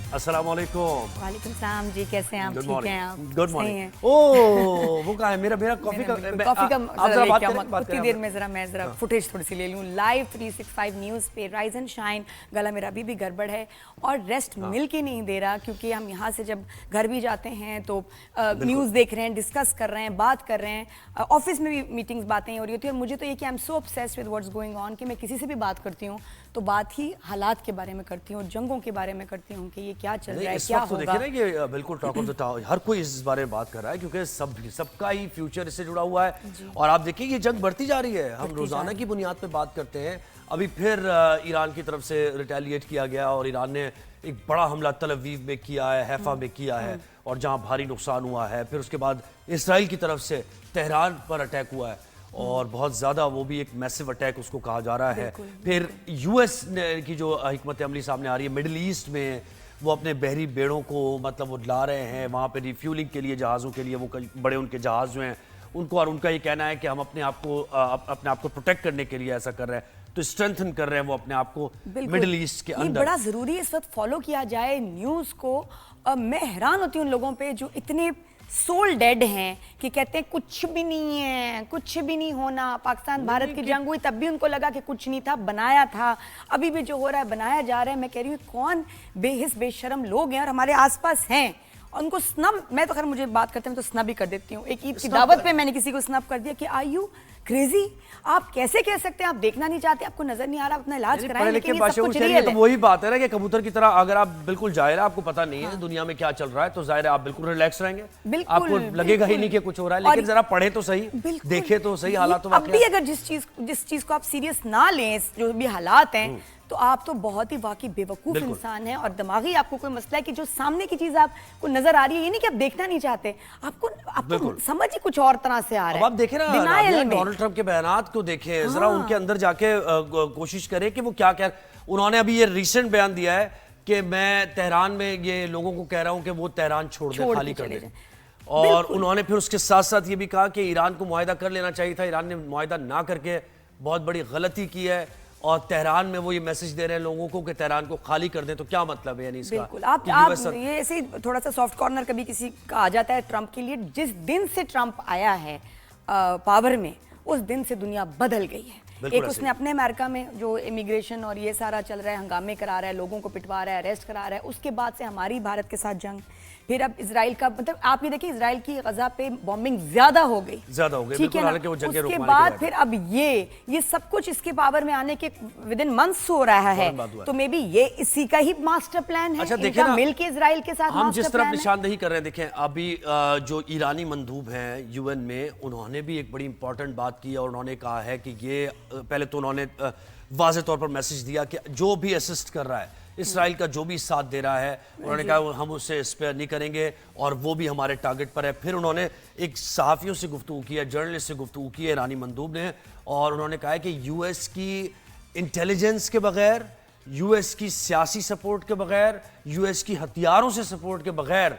अस्सलाम वालेकुम। वालेकुम सलाम जी, कैसे हैं आप? ठीक हैं आप? Good morning. ओह वो कहाँ है मेरा कॉफी का आप जरा बात करें, उतनी देर में मैं जरा फुटेज थोड़ी सी ले लूं। लाइव 365 न्यूज़ पे राइज एंड शाइन, गला मेरा अभी भी गड़बड़ है और रेस्ट मिल के नहीं दे रहा, क्योंकि हम यहाँ से जब घर भी जाते हैं तो न्यूज़ देख रहे हैं, डिस्कस कर रहे हैं, बात कर रहे हैं, ऑफिस में भी मीटिंग्स बातें हो रही होती है। और मुझे तो ये कि I am so obsessed with what's going on कि मैं किसी से भी बात करती हूँ तो बात ही हालात के बारे में करती हूँ, जंगों के बारे में करती हूँ कि ये क्या चल रहा है, क्या तो होगा। देखिए ना कि बिल्कुल टॉक ऑफ द टाउन, हर कोई इस बारे में बात कर रहा है क्योंकि सबका ही फ्यूचर इससे जुड़ा हुआ है। और आप देखिए ये जंग बढ़ती जा रही है, हम रोजाना की बुनियाद पे बात करते हैं। अभी फिर ईरान की तरफ से रिटेलिएट किया गया और ईरान ने एक बड़ा हमला तल अवीव में किया है, हैफा में किया है और जहां भारी नुकसान हुआ है। फिर उसके बाद इसराइल की तरफ से तेहरान पर अटैक हुआ है और बहुत ज़्यादा, वो भी एक मैसिव अटैक उसको कहा जा रहा है। फिर यूएस की जो हिकमत अमली सामने आ रही है मिडिल ईस्ट में, वो अपने बहरी बेड़ों को मतलब वो ला रहे हैं वहाँ पे रिफ्यूलिंग के लिए, जहाज़ों के लिए, वो बड़े उनके जहाज़ जो हैं उनको, और उनका ये कहना है कि हम अपने आप को प्रोटेक्ट करने के लिए ऐसा कर रहे हैं, तो स्ट्रेंथन कर रहे हैं वो अपने आप को मिडिल ईस्ट के अंदर। बड़ा ज़रूरी है इस वक्त फॉलो किया जाए न्यूज़ को। मैं हैरान होती हूँ उन लोगों पे जो इतने सोल डेड हैं कि कहते हैं कुछ भी नहीं है, कुछ भी नहीं होना। पाकिस्तान भारत की जंग हुई तब भी उनको लगा कि कुछ नहीं था, बनाया था। अभी भी जो हो रहा है बनाया जा रहा है। मैं कह रही हूँ कौन बेहिस बेशरम लोग हैं और हमारे आसपास हैं, उनको स्नब, मैं तो खैर मुझे बात करते हैं तो स्नब ही कर देती हूँ। एक ईद की दावत पे मैंने किसी को स्नब कर दिया कि आर यू क्रेजी, आप कैसे कह सकते हैं, आप देखना नहीं चाहते, आपको नजर नहीं आ रहा, अपना इलाज कराएं। लेकिन ये सब कुछ रियल है। तो वही बात है ना कि कबूतर की तरह अगर आप बिल्कुल जाहिर है, आपको पता नहीं है दुनिया में क्या चल रहा है, तो जाहिर है आप बिल्कुल रिलैक्स रहेंगे, आपको लगेगा ही नहीं कि कुछ हो रहा है। लेकिन जरा पढ़े तो सही, देखे तो सही हालात। अब भी अगर जिस चीज को आप सीरियस ना लें, जो भी हालात हैं, तो आप तो बहुत ही वाकई बेवकूफ इंसान हैं और दिमागी आपको कोई मसला है कि जो सामने की चीज आपको नजर आ रही है, ये नहीं कि आप देखना नहीं चाहते, आपको समझ ही कुछ और तरह से आ रहा है। अब आप देखें ना डोनाल्ड ट्रंप के बयानात को देखें, जरा उनके अंदर जाके कोशिश करें कि वो क्या कह। उन्होंने अभी ये रिसेंट बयान दिया है कि मैं तेहरान में ये लोगों को कह रहा हूं कि वो तेहरान छोड़ दे, खाली कर दे। और उन्होंने फिर उसके साथ साथ ये भी कहा कि ईरान को मुआहिदा कर लेना चाहिए था, ईरान ने मुआहिदा ना करके बहुत बड़ी गलती की है। और तेहरान में वो ये मैसेज दे रहे हैं लोगों को कि तेहरान को खाली कर दें, तो क्या मतलब है यानी इसका? बिल्कुल आप ये ऐसे थोड़ा सा सॉफ्ट कॉर्नर कभी किसी का आ जाता है ट्रंप के लिए। जिस दिन से ट्रंप आया है पावर में, उस दिन से दुनिया बदल गई है। एक उसने अपने अमेरिका में जो इमिग्रेशन और ये सारा चल रहा है, हंगामे करा रहा है, लोगों को पिटवा रहा है, अरेस्ट करा रहा है, उसके बाद से हमारी भारत के साथ जंग, फिर अब इजराइल का, मतलब आप ये देखिए इजराइल की गजा पे बॉम्बिंग ज्यादा हो गई, ठीक है ना? उसके बाद फिर अब ये सब कुछ इसके पावर में आने के विद इन मंथ्स हो रहा है, तो मे बी ये इसी का ही मास्टर प्लान है। अच्छा देखिए ना, मिल के इजराइल के साथ हम जिस तरफ निशानदेही कर रहे हैं, देखें अभी जो ईरानी मंदूब हैं यूएन में, उन्होंने भी एक बड़ी इंपॉर्टेंट बात की और उन्होंने कहा है कि ये पहले तो उन्होंने वाज़ेह तौर पर मैसेज दिया कि जो भी असिस्ट कर रहा है, इसराइल का जो भी साथ दे रहा है, उन्होंने कहा हम उससे स्पेयर नहीं करेंगे और वो भी हमारे टारगेट पर है। फिर उन्होंने एक सहाफ़ियों से गुफ्तगू की है, जर्नलिस्ट से गुफ्तगू की है ईरानी मंदूब ने, और उन्होंने कहा है कि यूएस की इंटेलिजेंस के बगैर, यूएस की सियासी सपोर्ट के बगैर, यूएस की हथियारों से सपोर्ट के बगैर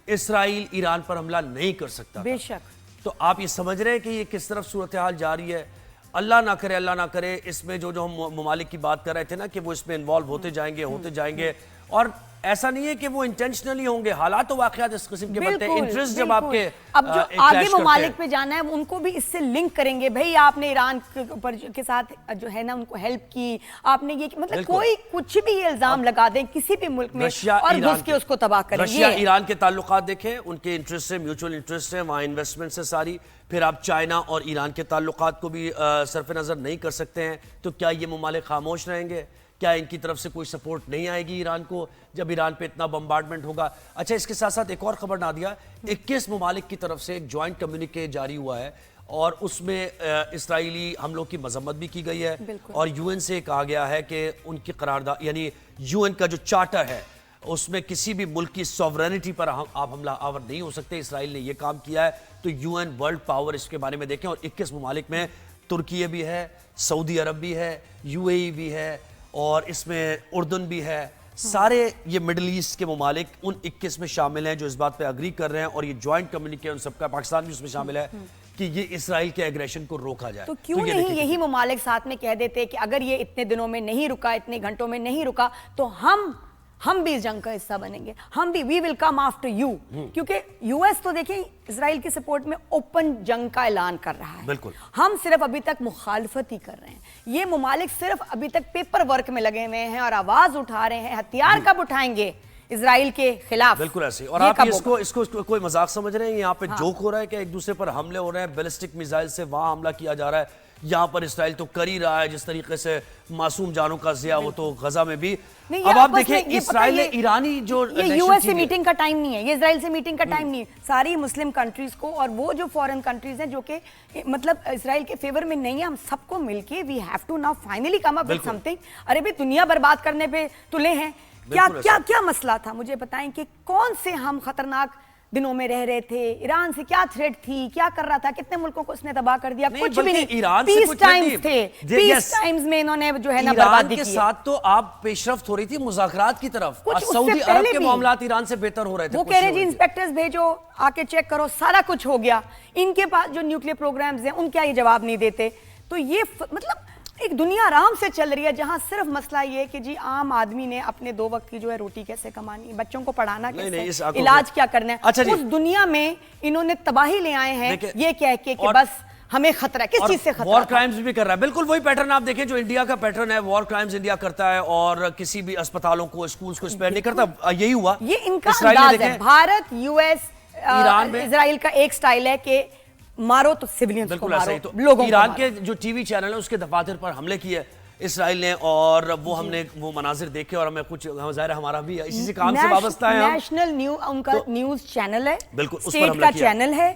इसराइल ईरान पर हमला नहीं कर सकता। बेशक। तो आप ये समझ रहे हैं कि ये किस तरफ सूरत हाल जा रही है। अल्लाह ना करे इसमें जो हम ममालिक की बात कर रहे थे ना कि वो इसमें इन्वॉल्व होते जाएंगे और ऐसा नहीं है कि वो इंटेंशनली होंगे, हालात तो वाकयात इस किस्म के बनते हैं। इंटरेस्ट जब आपके अब जो आगे ममालिक पे जाना है उनको भी इससे लिंक करेंगे, भाई आपने ईरान के साथ जो है ना उनको हेल्प की, आपने ये मतलब कोई कुछ भी इल्जाम लगा दें किसी भी मुल्क में और घुस के उसको तबाह करें। रशिया ईरान के ताल्लुकात देखें, उनके इंटरेस्ट है, म्यूचुअल इंटरेस्ट है, वहाँ इन्वेस्टमेंट है सारी। फिर आप चाइना और ईरान के ताल्लुकात को भी सरफ नज़र नहीं कर सकते हैं। तो क्या ये ममालिक खामोश रहेंगे? क्या इनकी तरफ से कोई सपोर्ट नहीं आएगी ईरान को जब ईरान पे इतना बम्बार्डमेंट होगा? अच्छा, इसके साथ साथ एक और खबर ना दिया, 21 ममालिक की तरफ से एक जॉइंट कम्युनिके जारी हुआ है और उसमें इसराइली हमलों की मजम्मत भी की गई है और यूएन से कहा गया है कि उनकी करारदाद, यानी यूएन का जो चार्टर है उसमें किसी भी मुल्क की सॉवरेनिटी पर आप हमला आवर नहीं हो सकते। इसराइल ने यह काम किया है, तो यूएन वर्ल्ड पावर इसके बारे में देखें। और 21 ममालिक में तुर्की भी है, सऊदी अरब भी है, यूएई भी है और इसमें उर्दन भी है। सारे ये मिडिल ईस्ट के ममालिक उन 21 में शामिल हैं जो इस बात पे अग्री कर रहे हैं और ये जॉइंट कम्युनिके उन सबका, पाकिस्तान भी उसमें शामिल है कि ये इसराइल के एग्रेशन को रोका जाए। तो क्यों नहीं यही ममालिक साथ में कह देते कि अगर ये इतने दिनों में नहीं रुका, इतने घंटों में नहीं रुका, तो हम हम भी इस जंग का हिस्सा बनेंगे, हम भी, we will come after you. क्योंकि यूएस तो देखिए इजराइल की सपोर्ट में ओपन जंग का ऐलान कर रहा है, बिल्कुल। हम सिर्फ अभी तक मुखालफत ही कर रहे हैं। ये मुमालिक सिर्फ अभी तक पेपर वर्क में लगे हुए हैं और आवाज उठा रहे हैं। हथियार कब उठाएंगे इजराइल के खिलाफ? बिल्कुल ऐसे। और आप इसको कोई मजाक समझ रहे हैं? यहाँ पे जोक हो रहा है कि एक दूसरे पर हमले हो रहे हैं, बैलिस्टिक मिसाइल से वहां हमला किया जा रहा है, यहाँ पर इसराइल तो कर ही रहा है जिस तरीके से मासूम जानों का जिया, वो तो गजा में भी। अब आप देखिए इसराइल ने ईरानी जो ये यूएस से मीटिंग का टाइम नहीं है, ये इजराइल से मीटिंग का टाइम नहीं है। सारी मुस्लिम कंट्रीज को और वो जो फॉरेन कंट्रीज हैं जो कि मतलब इजराइल के फेवर में नहीं है, हम सबको मिलके we have to now finally come up with something. अरे भाई दुनिया बर्बाद करने पे तुले हैं, क्या क्या क्या मसला था? मुझे बताएं कि कौन से हम खतरनाक दिनों में रह रहे थे, ईरान से क्या थ्रेट थी, क्या कर रहा था, कितने मुल्कों को उसने तबाह कर दिया? कुछ भी नहीं। ईरान से पीस टाइम्स थे, पीस टाइम्स में इन्होंने जो है ना बर्बादी की। के साथ तो आप पेशरफ्त हो रही थी मुज़ाकरात की तरफ, सऊदी अरब के मामलात ईरान से बेहतर हो रहे थे। वो कह रहे जी इंस्पेक्टर्स भेजो, आके चेक करो, सारा कुछ हो गया। इनके पास जो न्यूक्लियर प्रोग्राम्स हैं उनका ये जवाब नहीं देते। तो ये मतलब एक दुनिया आराम से चल रही है जहां सिर्फ मसला ये कि जी आम आदमी ने अपने 2 वक्त की जो है रोटी कैसे कमानी, बच्चों को पढ़ाना कैसे, इलाज क्या करना है। अच्छा, उस दुनिया में इन्होंने तबाही ले आए हैं ये कह के कि बस हमें खतरा, किस चीज से खतरा? वॉर क्राइम्स भी कर रहा है। बिल्कुल वही पैटर्न आप देखें जो इंडिया का पैटर्न है, वॉर क्राइम्स इंडिया करता है और किसी भी अस्पतालों को, स्कूल्स को स्पेयर नहीं करता। यही हुआ, ये इनका अंदाज है। भारत, यूएस, ईरान में इजराइल का एक स्टाइल है कि मारो तो सिविलियंस को मारो, तो लोगों ईरान के जो टीवी चैनल है उसके दफातर पर हमले किए इसराइल ने, और वो हमने वो मनाजिर देखे और हमें कुछ ज़ाहिर हमारा भी इसी से काम से वाबस्ता है। नेशनल उनका न्यूज चैनल है, बिल्कुल स्टेट का चैनल है,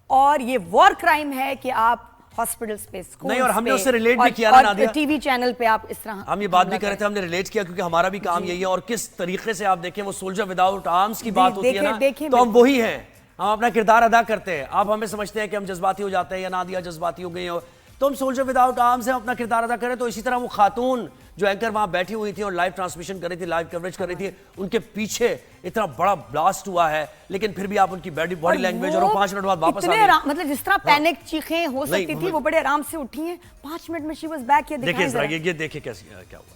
और ये वॉर क्राइम है कि आप हॉस्पिटल्स पे, स्कूल्स नहीं, और हमने उससे रिलेट भी किया ना नादिया, टीवी चैनल पे आप इस तरह हम ये बात भी कर रहे थे, हमने रिलेट किया क्योंकि हमारा भी काम यही है। और किस तरीके से आप देखें वो सोल्जर विदाउट आर्म्स की बात होती है ना, तो हम वही हैं, हम अपना किरदार अदा करते हैं। आप हमें समझते हैं कि हम जज्बाती हो जाते हैं या नादिया जज्बाती हो गई हो, तो हम सोल्जर विदाउट आर्म्स हैं, अपना किरदार अदा करें। तो इसी तरह वो खातून जो एंकर वहां बैठी हुई थी और लाइव ट्रांसमिशन कर रही थी, लाइव कवरेज कर रही थी, उनके पीछे इतना बड़ा ब्लास्ट हुआ है, लेकिन फिर भी आप उनकी बॉडी लैंग्वेज और 5 मिनट बाद वापस आ गई। मतलब जिस तरह पैनिक चीखें हो सकती थी वो बड़े आराम से उठी हैं, 5 मिनट में शी वाज बैक। ये देखिए कैसे क्या हुआ।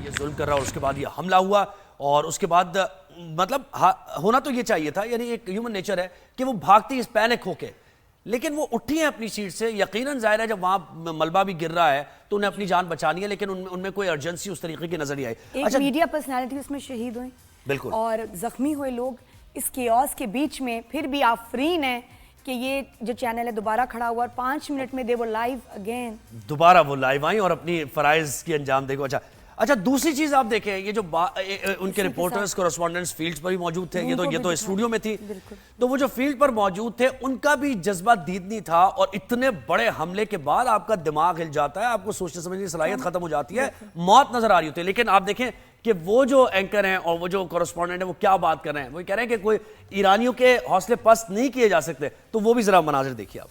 ये जुल्म कर रहा और उसके बाद ये हमला हुआ और उसके बाद मतलब होना तो ये चाहिए था, यानी एक ह्यूमन नेचर है कि वो भागती इस पैनिक होके, लेकिन वो उठी है अपनी सीट से। यकीनन जाहिर है जब वहां मलबा भी गिर रहा है तो उन्हें अपनी जान बचानी है, लेकिन उनमें कोई अर्जेंसी उस तरीके की नजर नहीं आई। एक मीडिया पर्सनालिटी उसमें शहीद हुई, बिल्कुल, और जख्मी हुए लोग इस केओस के बीच में फिर भी आफरीन है कि ये जो चैनल है दोबारा खड़ा हुआ और 5 मिनट में दे वो लाइव अगेन, दोबारा वो लाइव आई और अपनी फराइज की अंजाम देखो। अच्छा दूसरी चीज आप देखें, ये जो उनके रिपोर्टर्स कोरेस्पोंडेंट्स फील्ड पर भी मौजूद थे, ये तो स्टूडियो में थी, तो वो जो फील्ड पर मौजूद थे उनका भी जज्बा दीदनी था। और इतने बड़े हमले के बाद आपका दिमाग हिल जाता है, आपको सोचने समझने की सलाहियत खत्म हो जाती है, मौत नजर आ रही होती है। लेकिन आप देखें कि वो जो एंकर हैं और वो जो कोरेस्पोंडेंट है वो क्या बात कर रहे हैं, वो कह रहे हैं कि कोई ईरानियों के हौसले पस्त नहीं किए जा सकते। तो वो भी जरा मनाजिर देखिए आप।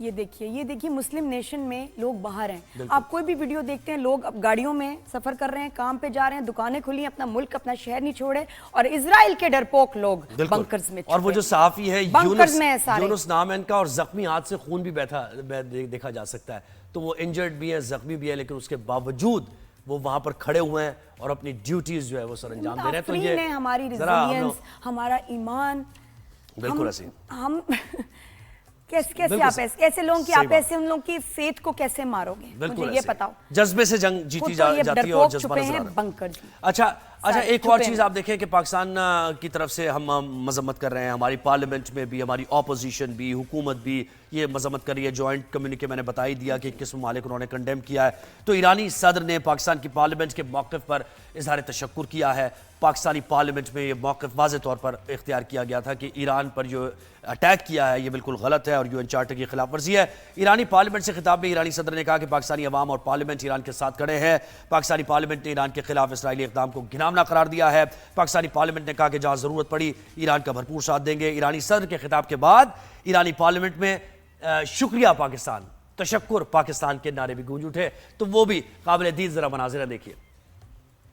ये देखिए मुस्लिम नेशन में लोग बाहर हैं। आप कोई भी वीडियो देखते हैं, लोग अब गाड़ियों में सफर कर रहे हैं, काम पे जा रहे हैं, दुकानें खुली हैं, अपना मुल्क अपना शहर नहीं छोड़े, और इजराइल के डरपोक लोग बंकर्स में, और वो जो सहाफी है यूनुस नाम है इनका, और जख्मी हाथ से खून भी देखा जा सकता है। तो वो इंजर्ड भी है, जख्मी भी है, लेकिन उसके बावजूद वो वहां पर खड़े हुए हैं और अपनी ड्यूटीज जो है वो सरअंजाम दे रहे हैं। तो ये हमारी रेजिलियंस, हमारा ईमान, बिल्कुल ऐसे हम कैसे आप ऐसे लोगों की, आप ऐसे उन लोगों की फेथ को कैसे मारोगे? मुझे ये बताओ। जज्बे से जंग जीती जाती है और जज्बा नजर आता है। बंकर। अच्छा अच्छा, सारे एक और छुपे चीज हैं। आप देखें कि पाकिस्तान की तरफ से हम मजम्मत कर रहे हैं, हमारी पार्लियामेंट में भी, हमारी ऑपोजिशन भी, हुकूमत भी ये मजम्मत कर रही है। जॉइंट कम्युनिके मैंने बता ही दिया कि किस ममालिक उन्होंने कंडेम किया है। तो ईरानी सदर ने पाकिस्तान की पार्लियामेंट के मौक़िफ़ पर इजहार तशक्कुर किया है। पाकिस्तानी पार्लियामेंट में ये मौक़िफ़ वाज़े तौर पर इख्तियार किया गया था कि ईरान पर जो अटैक किया है ये बिल्कुल गलत है और यूएन चार्टर की खिलाफ वर्जी है। ईरानी पार्लियामेंट से खिताब में ईरानी सदर ने कहा कि पाकिस्तानी अवाम और पार्लियामेंट ईरान के साथ खड़े हैं। पाकिस्तानी पार्लियामेंट ने ईरान के खिलाफ इसराइली इक़दाम को घिनौना करार दिया है। पाकिस्तानी पार्लियामेंट ने कहा कि जहां ज़रूरत पड़ी ईरान का भरपूर साथ देंगे। ईरानी सदर के खिताब के बाद ईरानी पार्लियामेंट में शुक्रिया पाकिस्तान, तशक्कुर पाकिस्तान के नारे भी गूंज उठे। तो वो भी काबिल दीद जरा मनाज़िर देखिए।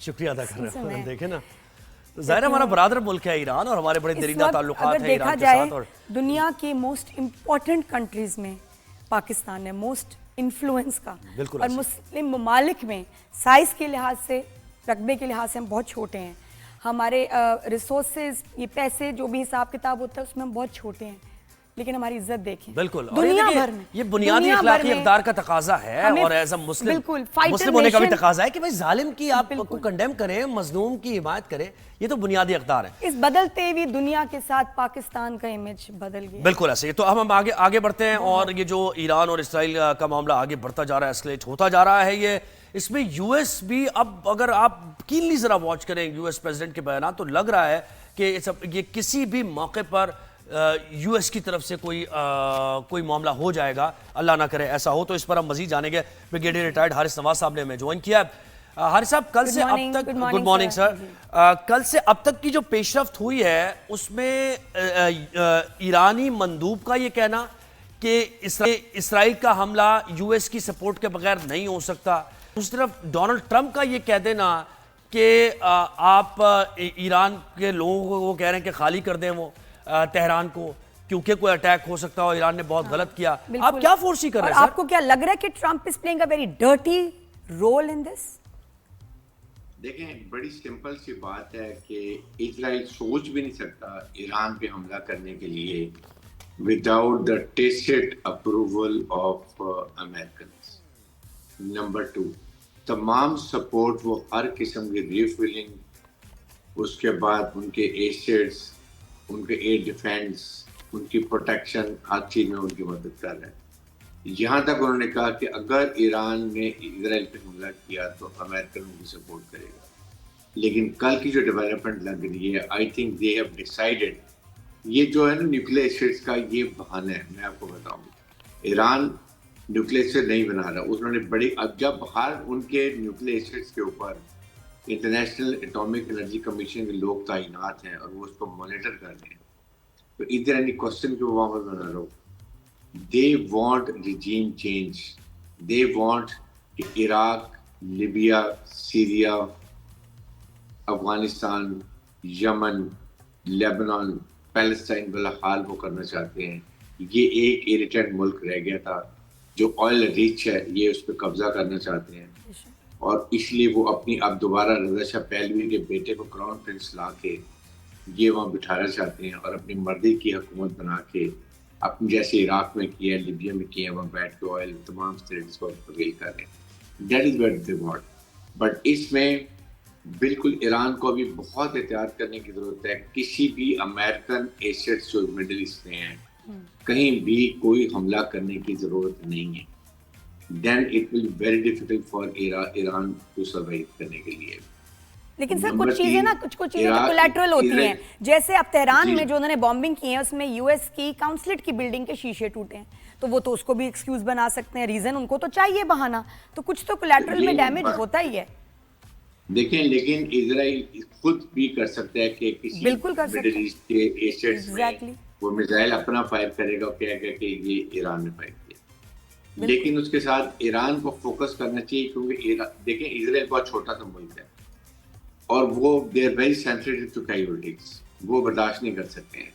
शुक्रिया अदा कर रहे समय। हैं। देखें ना, तो ज़ाहिर है हमारा बरादर मुल्क है ईरान और हमारे बड़े इस दरीदा वक्त ताल्लुकात अगर हैं देखा ईरान के जाए साथ। और दुनिया के मोस्ट इम्पॉर्टेंट कंट्रीज में पाकिस्तान है, मोस्ट इन्फ्लुएंस का। बिल्कुल और ऐसे। मुस्लिम ममालिक में साइज के लिहाज से, रकबे के लिहाज से हम बहुत छोटे हैं। हमारे रिसोर्सेज, ये पैसे जो भी हिसाब किताब होता है उसमें हम बहुत छोटे हैं, लेकिन हमारी इज्जत देखें बिल्कुल, और दुनिया देखिए, भर में, ये बुनियादी दुनिया भर अखलाकी में इक़दार का तकाजा है। हमें और एज अ मुस्लिम, बिल्कुल, fighter मुस्लिम होने का भी nation- तकाजा है कि भाई जालिम की आप को बिल्कुल। कंडेम करें, मजलूम की हिमायत करें। ये तो बुनियादी इक़दार है। इस बदलते हुई दुनिया के साथ पाकिस्तान का इमेज बदल गया। बिल्कुल ऐसे ही। तो अब हम आगे बढ़ते हैं और ये जो ईरान और इसराइल का मामला आगे बढ़ता जा रहा है, एस्केलेट होता जा रहा है, ये इसमें यूएस भी, अब अगर आप कीनली जरा वॉच करें यूएस प्रेसिडेंट के बयान, तो लग रहा है कि ये किसी भी मौके पर यूएस की तरफ से कोई मामला हो जाएगा। अल्लाह ना करे ऐसा हो। तो इस पर हम मजीद जानेंगे। ब्रिगेडियर रिटायर्ड हारिस नवाज साहब ने हमें ज्वाइन किया है। हारिस साहब, कल से अब तक, गुड मॉर्निंग सर, कल से अब तक की जो पेशरफ्त हुई है उसमें ईरानी मंदूब का ये कहना कि इसराइल का हमला यूएस की सपोर्ट के बगैर नहीं हो सकता, दूसरी तरफ डोनाल्ड ट्रंप का ये कह देना कि आप ईरान के लोगों को कह रहे हैं कि खाली कर दें वो तेहरान को, क्योंकि कोई अटैक हो सकता हो, ईरान ने बहुत गलत किया। आप क्या फोर्सी कर रहे हैं? आपको क्या लग रहा है कि Trump is playing a very dirty role in this? देखें, बड़ी सिंपल सी बात है कि इजराइल सोच भी नहीं सकता ईरान पे हमला करने के लिए without the tacit approval of Americans. Number 2, तमाम सपोर्ट वो हर किस्म की रिफिलिंग, उसके बाद उनके एसेट्स, उनके एयर डिफेंस, उनकी प्रोटेक्शन, हर चीज़ में उनकी मदद कर रहे हैं। यहाँ तक उन्होंने कहा कि अगर ईरान ने इजराइल पे हमला किया तो अमेरिकन उनकी सपोर्ट करेगा। लेकिन कल की जो डेवलपमेंट लग रही है, I think they have decided, ये जो है ना न्यूक्लियर एसिड्स का ये बहाना है। मैं आपको बताऊँ, ईरान न्यूक्लियर एसिड नहीं बना रहा। उन्होंने बड़ी, अब जब हर उनके न्यूक्लियर एसिड्स के ऊपर इंटरनेशनल एटॉमिक एनर्जी कमीशन के लोग तैनात हैं और वो उसको मॉनिटर कर रहे हैं, तो इधर एनी क्वेश्चन के वहाँ पर बना रहा हो। They want regime change. They want कि Iraq, Libya, Syria, Afghanistan, Yemen, Lebanon, Palestine वाला हाल वो करना चाहते हैं। ये एक इरिटेंट मुल्क रह गया था जो ऑयल रिच है, ये उस पर कब्जा करना चाहते हैं और इसलिए वो अपनी अब दोबारा रज़ा शाह पहलवी के बेटे को क्राउन प्रिंस ला के ये वहाँ बिठाना चाहते हैं और अपनी मर्जी की हुकूमत बना के, अपने जैसे इराक में किया है, लिबिया में किया है, वहाँ बैठ के ऑयल तमाम स्टेट्स को अवेल कर रहे हैं। That is what they want. But इसमें बिल्कुल ईरान को भी बहुत एहतियात करने की ज़रूरत है। किसी भी अमेरिकन एसेट्स जो मिडल ईस्ट में हैं, कहीं भी कोई हमला करने की ज़रूरत नहीं है। Then it will very difficult for Iran to survive करने के लिए। लेकिन सर नंबर कुछ चीजें 3, ना, कुछ चीजें तो इराक, कोलैटरल होती इजराइल- हैं। जैसे अब तेहरान जी। में जो उन्होंने बॉम्बिंग की है उसमें यूएस की काउंसलेट की बिल्डिंग के शीशे टूटे हैं, तो वो तो उसको भी एक्सक्यूज बना सकते हैं, रीजन उनको तो चाहिए बहाना, तो कुछ तो कोलैटरल में डैमेज होता ही है। देखें, लेकिन इजराइल खुद भी कर सकता है कि किसी बिल्कुल कर सकता मिडिल है। ईस्ट के एसेट्स Exactly. में वो मिसाइल अपना फायर करेगा और कहेगा कि ये ईरान ने फायर किया। लेकिन उसके साथ ईरान को फोकस करना चाहिए, क्योंकि देखें इजराइल बहुत छोटा सा मुल्क है और वो they are very sensitive to casualties, वो बर्दाश्त नहीं कर सकते हैं।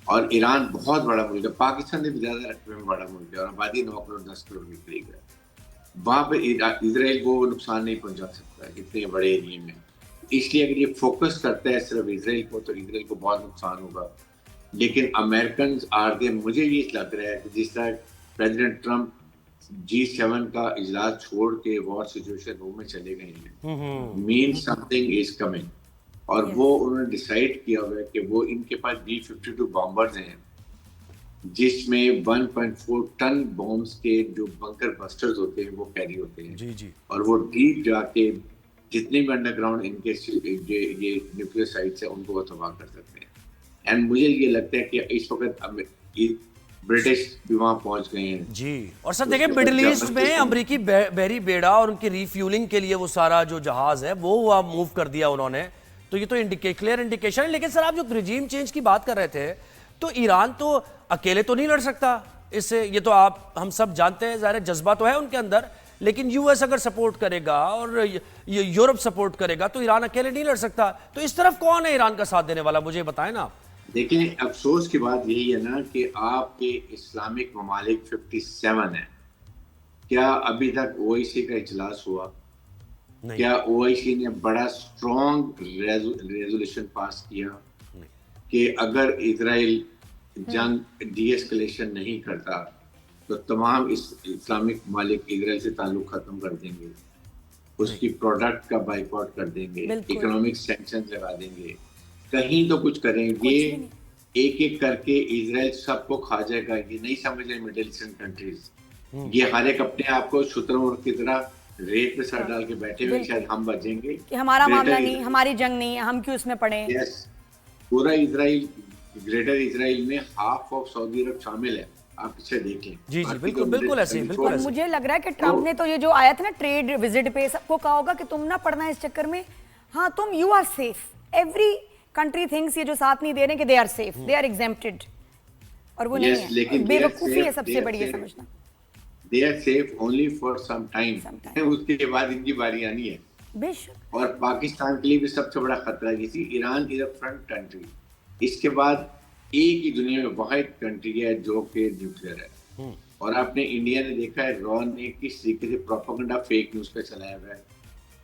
और ईरान बहुत बड़ा मुल्क है, पाकिस्तान से भी ज़्यादा रकबे में बड़ा मुल्क है और आबादी 9 करोड़ 10 करोड़ के करीब है। वहां पर इसराइल को नुकसान नहीं पहुंचा सकता इतने बड़े एरिया में। इसलिए अगर ये फोकस करता है सिर्फ इसराइल को तो इसराइल को बहुत नुकसान होगा। लेकिन अमेरिकन आर दे, मुझे ये लग रहा है कि जिस तरह प्रेसिडेंट ट्रम्प G7 का इजलास छोड़ के वॉर सिचुएशन रूम में चले गए हैं, मीन समथिंग इज कमिंग। और वो उन्होंने डिसाइड किया हुआ है कि वो इनके पास B-52 बॉम्बर्स हैं जिसमें 1.4 टन बॉम्ब्स के जो बंकर बस्टर्स होते हैं वो कैरी होते हैं। जी जी। और वो डीप जाके जितने भी अंडरग्राउंड इनके ये न्यूक्लियर साइट्स है उनको वो तबाह कर सकते हैं। एंड मुझे ये लगता है कि इस वक्त ब्रिटिश भी वहां पहुंच गए हैं जी। और सर देखिए मिडिल ईस्ट में अमेरिकी बहरी बेड़ा और उनकी रिफ्यूलिंग के लिए वो सारा जो जहाज है वो मूव कर दिया उन्होंने, तो ये तो क्लियर इंडिकेशन है। लेकिन सर आप जो रिजीम चेंज की बात कर रहे थे, तो ईरान तो अकेले तो नहीं लड़ सकता इससे, ये तो हम सब जानते हैं, ज़ाहिर जज्बा तो है उनके अंदर, लेकिन यूएस अगर सपोर्ट करेगा और यूरोप सपोर्ट करेगा तो ईरान अकेले नहीं लड़ सकता। तो इस तरफ कौन है ईरान का साथ देने वाला, मुझे बताएं ना। देखिए अफसोस की बात यही है ना कि आपके इस्लामिक ममालिक 57 है। क्या अभी तक ओआईसी का इजलास हुआ? नहीं। क्या ओआईसी ने बड़ा स्ट्रॉन्ग रेजोल्यूशन पास किया कि अगर इजराइल जंग डीएस्केलेशन नहीं करता तो तमाम इस्लामिक ममालिक इजराइल से ताल्लुक खत्म कर देंगे, उसकी प्रोडक्ट का बाइकआउट कर देंगे, इकोनॉमिक सैंक्शन लगा देंगे, कहीं तो कुछ करेंगे। एक एक करके इजराइल सबको खा जाएगा। ये नहीं समझ रहे मिडिल ईस्टर्न कंट्रीज, ये हर एक अपने आप को शुतुरमुर्ग की तरह रेत पे सर डाल के बैठे हुए, शायद हम बचेंगे कि हमारा मामला नहीं, हमारी जंग नहीं है, हम क्यों इसमें पड़े। यस, पूरा इजराइल, ग्रेटर इजराइल में हाफ ऑफ सऊदी अरब शामिल है, आप इसे देखें। जी जी बिल्कुल बिल्कुल ऐसे ही, बिल्कुल ऐसे। मुझे लग रहा है कि ट्रम्प ने तो ये जो आया था ना ट्रेड विजिट पे, सबको कहा होगा कि तुम ना पढ़ना इस चक्कर में, हाँ तुम you are safe, every country thinks ये जो साथ नहीं दे रहे कि they are safe, they are exempted, और वो नहीं है। बेवकूफी है सबसे बड़ी ये समझना। They are safe only for some time. उसके बाद इनकी बारी आनी है। बेशक। और पाकिस्तान के लिए भी सबसे बड़ा खतरा है, जैसे Iran is a front country, इसके बाद एक ही दुनिया में वाहिद कंट्री है जो कि न्यूक्लियर है। और आपने इंडिया ने देखा है रॉ ने किस तरीके से प्रोपेगेंडा फेक न्यूज पे चलाया हुआ है।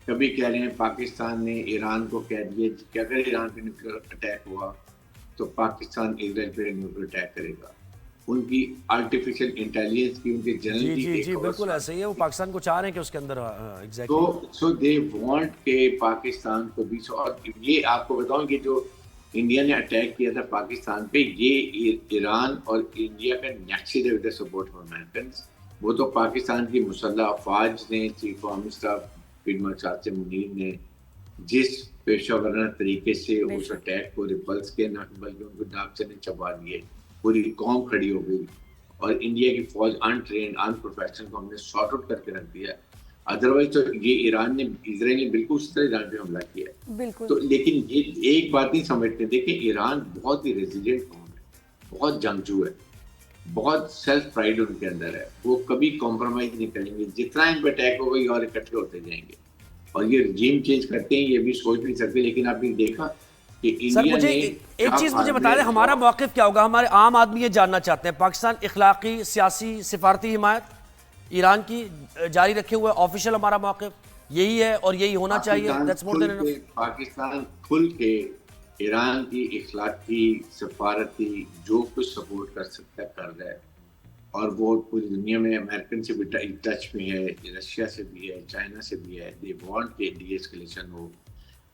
कभी कह रहे हैं पाकिस्तान ने ईरान को कह दिया कि अगर ईरान पे न्यूक्लियर अटैक हुआ तो पाकिस्तान इजराइल पे न्यूक्लियर अटैक करेगा। उनकी आर्टिफिशियल इंटेलिजेंस की, उनके जनरल की जी बिल्कुल ऐसे ही है। वो पाकिस्तान को चाह रहे हैं कि उसके अंदर एग्जैक्टली सो दे वांट के पाकिस्तान को भी। और ये आपको बताऊं कि जो इंडिया ने अटैक किया था पाकिस्तान पे, ये ईरान और इंडिया का next with the support of American. वो तो पाकिस्तान की मुसल्लह अफवाज ने, chief of staff field marshal Munir ने जिस पेशा वराना तरीके से उस अटैक को रिपल्स के, न बल्कि उनको दाग से चबा दिए, पूरी कौम खड़ी हो गई। और इंडिया की फौज अनट्रेन्ड अनप्रोफेशनल को हमने सॉर्ट आउट करके रख दिया। अदरवाइज तो ये ईरान ने, इजराइल ने बिल्कुल उस तरह ईरान पे हमला किया बिल्कुल। तो लेकिन ये एक बात नहीं समझते, देखिए ईरान बहुत ही रेजिलिएंट कौम है, बहुत जंगजू है, बहुत सेल्फ प्राइड उनके अंदर है, वो कभी कॉम्प्रोमाइज नहीं करेंगे। जितना इन पर अटैक होगा ये और इकट्ठे होते जाएंगे। और ये रिजीम चेंज करते हैं ये भी सोच नहीं सकते। लेकिन आपने देखा सर मुझे एक चीज मुझे बता दें, हमारा मौक़िफ़ क्या होगा? हमारे आम आदमी ये जानना चाहते हैं। पाकिस्तान इखलाकी, सियासी, सिफारती हिमायत इरान की जारी रखे हुए, ऑफिशियल हमारा मौक़िफ़ यही है और यही होना चाहिए। That's more than enough. Pakistan खुल के ईरान की इखलाकी, सिफारती जो कुछ सपोर्ट कर सकता है कर रहा है। और वो पूरी दुनिया में अमेरिकन से भी टच में है, रशिया से भी है, चाइना से भी है। दे वांट के डीएस्केलेशन हो।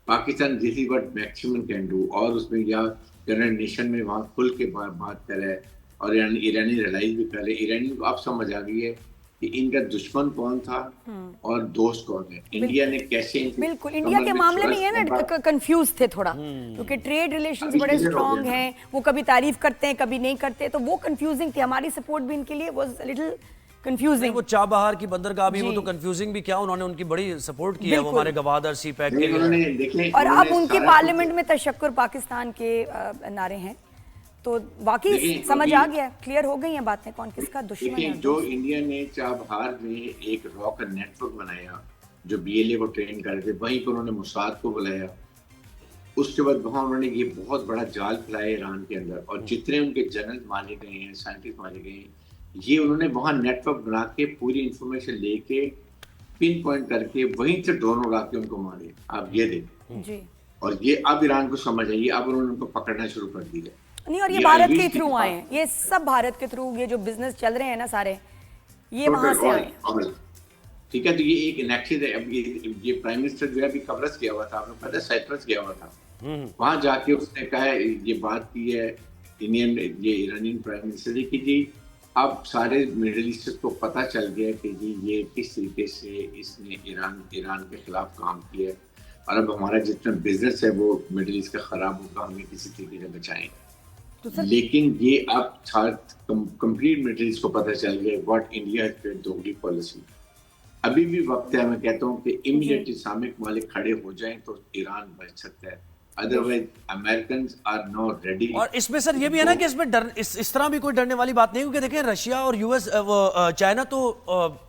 Pakistan this is what maximum can do. और उसमें या यूनाइटेड नेशन में वहाँ खुल के बात कर रहा है और ईरानी रियलाइज भी कर रहे हैं। ईरानी को अब समझ आ गई है कि इनका दुश्मन कौन था और दोस्त कौन है। इंडिया ने कैसे, बिल्कुल इंडिया के मामले में ये ना कंफ्यूज थे थोड़ा, क्योंकि ट्रेड रिलेशंस बड़े स्ट्रांग हैं, वो कभी तारीफ करते हैं कभी नहीं करते, तो वो कंफ्यूजिंग थी। हमारी सपोर्ट भी इनके लिए वाज लिटिल कंफ्यूजिंग। वो चाबहार की बंदरगाह भी वो तो कंफ्यूजिंग भी क्या, उन्होंने उनकी बड़ी सपोर्ट की है, वो हमारे गवादर सी पैक के लिए। और अब उनकी पार्लियामेंट में तशक्कुर पाकिस्तान के नारे हैं, तो वाकई समझ आ गया, क्लियर हो गई हैं बातें कौन किसका दुश्मन है। जो इंडिया ने चाबहार में एक रॉ का नेटवर्क बनाया जो बीएलए को ट्रेन कर रहे थे, वहीं पर उन्होंने मुसाद को बुलाया। उसके बाद वहाँ उन्होंने ये बहुत बड़ा जाल फैलाया ईरान के अंदर, और जितने उनके जनरल मारे गए हैं, साइंटिस्ट मारे गए हैं, ये उन्होंने वहाँ नेटवर्क बना के पूरी इंफॉर्मेशन लेके पिन पॉइंट करके वहीं से ड्रोन उड़ा के उनको मारे। आप ये देखें, जी और ये अब ईरान को समझ आई, अब उन्होंने उनको पकड़ना शुरू कर दिया। नहीं, और ये ये भारत के IBC थ्रू की आए बात- हैं, ये सब भारत के थ्रू, ये जो बिजनेस चल रहे हैं ना सारे, ये वहां से आए हैं। और ठीक है, तो ये एक इनेक्शन है। अब ये प्राइम मिनिस्टर जो है अभी कब्रस गया हुआ था, आपको पता है, साइप्रस गया हुआ था। वहां जाके उसने कहा है, ये बात की है ये ईरानियन प्राइम मिनिस्टर ने कि जी अब सारे मिडिल ईस्ट को पता चल गया कि जी ये किस तरीके से इसने ईरान के खिलाफ काम किया है, और अब हमारा जितना बिजनेस है वो मिडिल ईस्ट का खराब होगा, हमें किसी तरीके से बचाएं। तो सर लेकिन ये अब कंप्लीट मिडिल ईस्ट को पता चल गया व्हाट इंडिया हैज प्लेड दोगली पॉलिसी। अभी भी वक्त है, मैं कहता हूँ कि इमीडिएट इस्लामिक मालिक खड़े हो जाएं तो ईरान बच सकता है, otherwise American are not ready. और इसमें सर ये भी है ना कि इसमें डर इस तरह भी कोई डरने वाली बात नहीं, क्योंकि देखिए रशिया और यूएस चाइना तो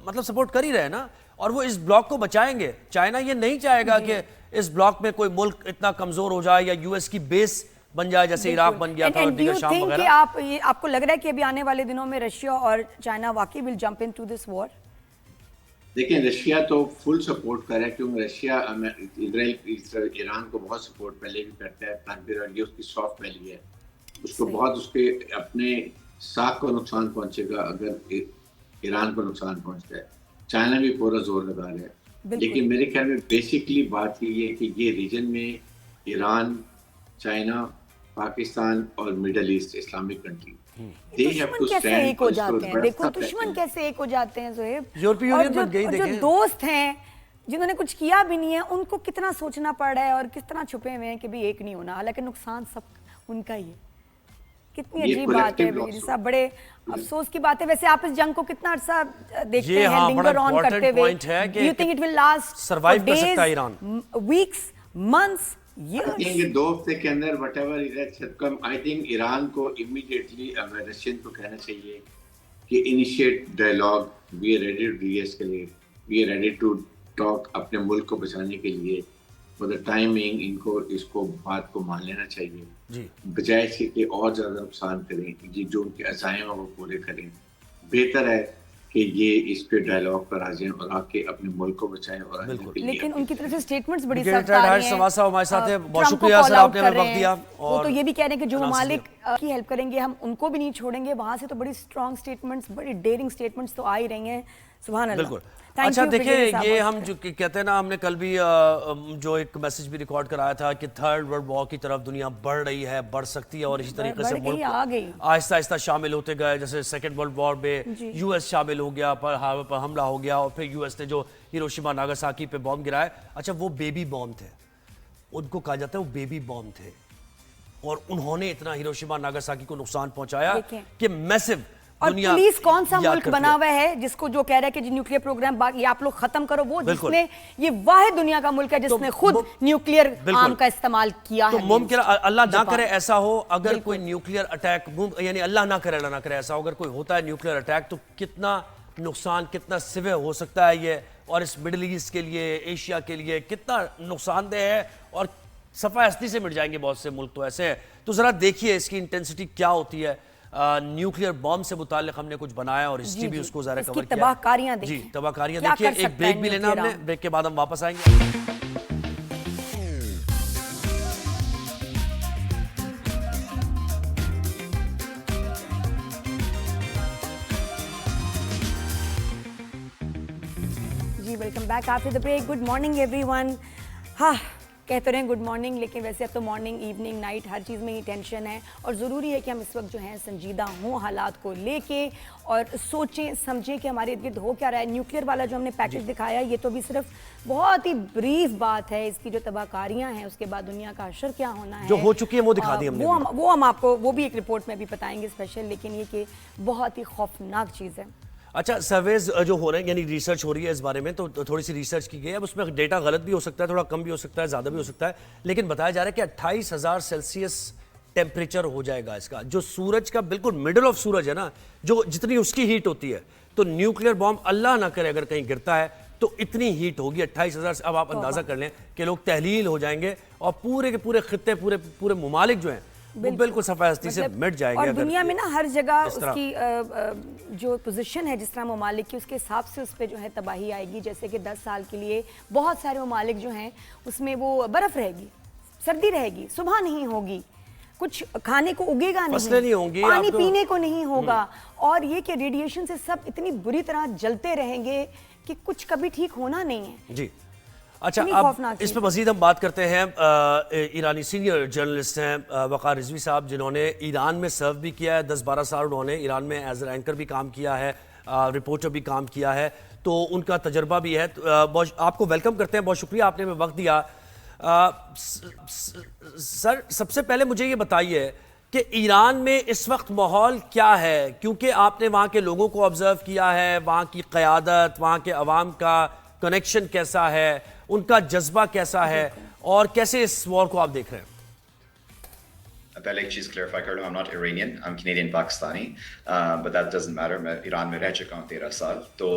मतलब सपोर्ट कर ही रहे हैं ना, और वो इस ब्लॉक को बचाएंगे। चाइना ये नहीं चाहेगा कि इस ब्लॉक में कोई मुल्क इतना कमजोर हो जाए या यूएस की बेस बन जाए, जैसे इराक बन गया था और दीगर शाम वगैरह। आपको लग रहा है कि अभी आने वाले दिनों में रशिया और चाइना वाकई will jump into this war? देखिए, रशिया तो फुल सपोर्ट कर रहा है, क्योंकि रशिया इजराइल ईरान को बहुत सपोर्ट पहले भी करता है, ताकि ये उसकी सॉफ्ट वैली है, उसको बहुत उसके अपने साख को नुकसान पहुंचेगा अगर ईरान को नुकसान पहुंचता है। चाइना भी पूरा जोर लगा रहा है, लेकिन मेरे ख्याल में बेसिकली बात ये है कि ये रीजन में ईरान, चाइना, पाकिस्तान और मिडल ईस्ट इस्लामिक कंट्री दुश्मन कैसे एक हो जाते हैं? देखो दुश्मन कैसे एक हो जाते हैं जोहेब। यूरोपीय यूनियन बन गई, जो देखें। दोस्त हैं जिन्होंने कुछ किया भी नहीं है, उनको कितना सोचना पड़ रहा है और किस तरह छुपे हुए हैं कि भी एक नहीं होना, हालांकि नुकसान सब उनका ही है। कितनी ये अजीब बात है collective वीर loss साहब, बड़े अफसोस की बात है। वैसे आप इस जंग को कितना अर्सा देखते ये हैं, हाँ, लिंगर बड़ा ऑन important करते हुए? point है कि you think it will last survive कर सकता है Iran? Weeks, months, I think years? 2 हफ्ते के अंदर whatever is that come, I think Iran को immediately रशियन को कहना चाहिए कि initiate dialogue, we are ready to de-escalate, we are ready to talk अपने मुल्क को बचाने के लिए। for the timing इनको इसको बात को मान लेना चाहिए, जी बजाय इसके कि और ज़्यादा नुकसान करें। ये जो उनके अज़ाइम है वो पूरे करें। बेहतर है कि ये इस पे डायलॉग पर आ जाएं और आके अपने मुल्क को बचाएं और आगे के लिए लेकिन उनकी तरफ से स्टेटमेंट्स बड़ी क्रिकेटर सख्त आ रही हर्ष हैं। श्रीवास्तव हमारे साथ हैं। बहुत ट्रंप को शुक्रिया सर, call out आपने हमें कर रहे वक्त दिया। हैं। वो और तो ये भी कह रहे हैं कि जो नासिर ममालिक की हेल्प करेंगे हम उनको भी नहीं छोड़ेंगे। वहां से तो बड़ी स्ट्रॉन्ग स्टेटमेंट्स, बड़ी डेयरिंग स्टेटमेंट्स तो आ ही रही हैं। सुभान अल्लाह। बिल्कुल। Thank अच्छा you, देखिए, ब्रिगेडियर साहब, ये बहुत हम जो कहते हैं ना, हमने कल भी जो एक मैसेज भी रिकॉर्ड कराया था कि थर्ड वर्ल्ड वॉर की तरफ दुनिया बढ़ रही है, बढ़ सकती है, और इसी तरीके से बढ़ गई, मुल्क आ गई। आहिस्ता आहिस्ता शामिल होते गए। जैसे सेकेंड वर्ल्ड वॉर में जी। यूएस शामिल हो गया, पर हमला हो गया, और फिर यूएस ने जो हिरोशिमा नागासाकी पे बॉम्ब गिराए, अच्छा वो बेबी बॉम्ब थे, उनको कहा जाता है वो बेबी बॉम्ब थे, और उन्होंने इतना हिरोशिमा नागासाकी को नुकसान पहुंचाया देखें। कि मैसिव और दुनिया पुलिस कौन सा याद मुल्क करती बना है। हुआ है जिसको जो कह रहा है कि जी न्यूक्लियर प्रोग्राम ये आप लोग खत्म करो, वो बिल्कुल। जिसने ये वाहिद दुनिया का मुल्क है जिसने खुद न्यूक्लियर बिल्कुल। आर्म का इस्तेमाल किया तो है। मुमकिन अल्लाह ना जापान। करे ऐसा हो, अगर कोई न्यूक्लियर अटैक, यानी अल्लाह ना करे ऐसा हो, अगर कोई होता है न्यूक्लियर अटैक, तो कितना नुकसान, कितना सिवियर हो सकता है ये, और इस मिडिल ईस्ट के लिए, एशिया के लिए कितना नुकसानदेह है, और सफा हस्ती से मिट जाएंगे बहुत से मुल्क तो ऐसे हैं। तो जरा देखिए इसकी इंटेंसिटी क्या होती है। न्यूक्लियर बॉम्ब से मुतालिक हमने कुछ बनाया और हिस्ट्री जी, भी जी। उसको ज़रा इसकी कवर किया। तबाहकारियां जी, देखिए। तबाहकारियां क्या देखिए। कर एक सकता ब्रेक है भी लेना न्यूक्लियर हमने, आर्म? ब्रेक के बाद हम वापस आएंगे। जी welcome back after the break. Good morning everyone. हाँ, कहते रहे गुड मॉर्निंग, लेकिन वैसे अब तो मॉर्निंग, इवनिंग, नाइट हर चीज़ में ही टेंशन है, और ज़रूरी है कि हम इस वक्त जो है संजीदा हों हालात को लेके, और सोचें समझें कि हमारे इर्द गिर्द हो क्या रहा है। न्यूक्लियर वाला जो हमने पैकेज दिखाया, ये तो भी सिर्फ बहुत ही ब्रीफ बात है। इसकी जो तबाहकारियाँ हैं, उसके बाद दुनिया का असर क्या होना है, जो हो चुकी है वो दिखा दी हमने वो हम आपको वो भी एक रिपोर्ट में भी बताएंगे स्पेशल। लेकिन ये कि बहुत ही खौफनाक चीज़ है। अच्छा, सर्वेज जो हो रहे हैं, यानी रिसर्च हो रही है इस बारे में, तो थोड़ी सी रिसर्च की गई है। अब उसमें डेटा गलत भी हो सकता है, थोड़ा कम भी हो सकता है, ज़्यादा भी हो सकता है, लेकिन बताया जा रहा है कि 28,000 सेल्सियस टेम्परेचर हो जाएगा इसका। जो सूरज का बिल्कुल मिडल ऑफ सूरज है ना, जो जितनी उसकी हीट होती है, तो न्यूक्लियर बॉम्ब अल्लाह ना करे अगर कहीं गिरता है तो इतनी हीट होगी 28,000 से। अब आप अंदाज़ा कर लें कि लोग तहलील हो जाएंगे, और पूरे के पूरे खित्ते, पूरे ममालिक जो हैं वो बिल्कुल सफायस्ती से मिट जाएंगे। और अगर दुनिया में ना हर जगह इस तरह- उसकी जो पोजीशन है जिस तरह ममालिक की, उसके हिसाब से उस पर जो है तबाही आएगी। जैसे कि 10 साल के लिए बहुत सारे ममालिक जो हैं उसमें वो बर्फ़ रहेगी, सर्दी रहेगी, सुबह नहीं होगी, कुछ खाने को उगेगा नहीं, फसलें नहीं होंगी, पानी आपको- पीने को नहीं होगा, और ये कि रेडिएशन से सब इतनी बुरी तरह जलते रहेंगे कि कुछ कभी ठीक होना नहीं है। जी अच्छा, इतनी अब खौफनाक इस चीज़ पर मजीद हम बात करते हैं। ईरानी सीनियर जर्नलिस्ट हैं वक़ार रिजवी साहब, जिन्होंने ईरान में सर्व भी किया है। 10-12 साल उन्होंने ईरान में एज एंकर भी काम किया है, रिपोर्टर भी काम किया है, तो उनका तजर्बा भी है। बहुत आपको वेलकम करते हैं, बहुत शुक्रिया आपने हमें वक्त दिया। सर, सबसे पहले मुझे ये बताइए कि ईरान में इस वक्त माहौल क्या है, क्योंकि आपने वहाँ के लोगों को ऑब्जर्व किया है, वहाँ की क़यादत, वहाँ के अवाम का कनेक्शन कैसा है, उनका जज्बा कैसा है, और कैसे इस वॉर को आप देख रहे हैं? पहले एक चीज़ क्लैरिफाई कर लूँ, I'm not Iranian, I'm Canadian Pakistani, but that doesn't matter. मैं ईरान में रह चुका हूँ 13 साल। तो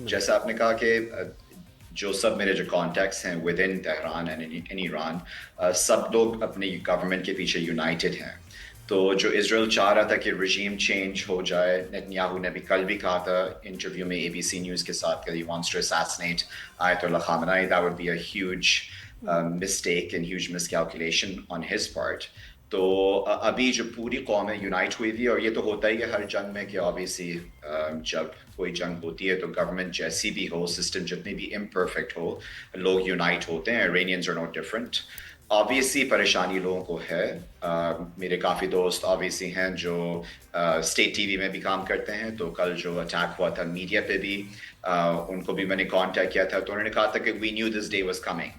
जैसा आपने कहा कि जो सब मेरे जो कॉन्टैक्ट्स हैं with in Tehran and in Iran, सब लोग अपने गवर्नमेंट के पीछे यूनाइटेड हैं। तो जो इजराइल चाह रहा था कि रजीम चेंज हो जाए, नेतन्याहू ने भी कल भी कहा था इंटरव्यू में ABC न्यूज़ के साथ कि he wants to assassinate Ayatollah Khamenei, that would be a huge mistake and huge miscalculation on his part. तो अभी जो पूरी कौम यूनाइट हुई थी, और ये तो होता ही है हर जंग में कि ऑब्वियसली जब कोई जंग होती है तो गवर्नमेंट जैसी भी हो, सिस्टम जितनी भी इम्परफेक्ट हो, लोग यूनाइट होते हैं। Iranians are not different. Obviously परेशानी लोगों को है। मेरे काफ़ी दोस्त ऑब्वियसली हैं जो स्टेट टीवी में भी काम करते हैं, तो कल जो अटैक हुआ था मीडिया पे भी उनको भी मैंने कांटेक्ट किया था, तो उन्होंने कहा था कि we knew this day was coming,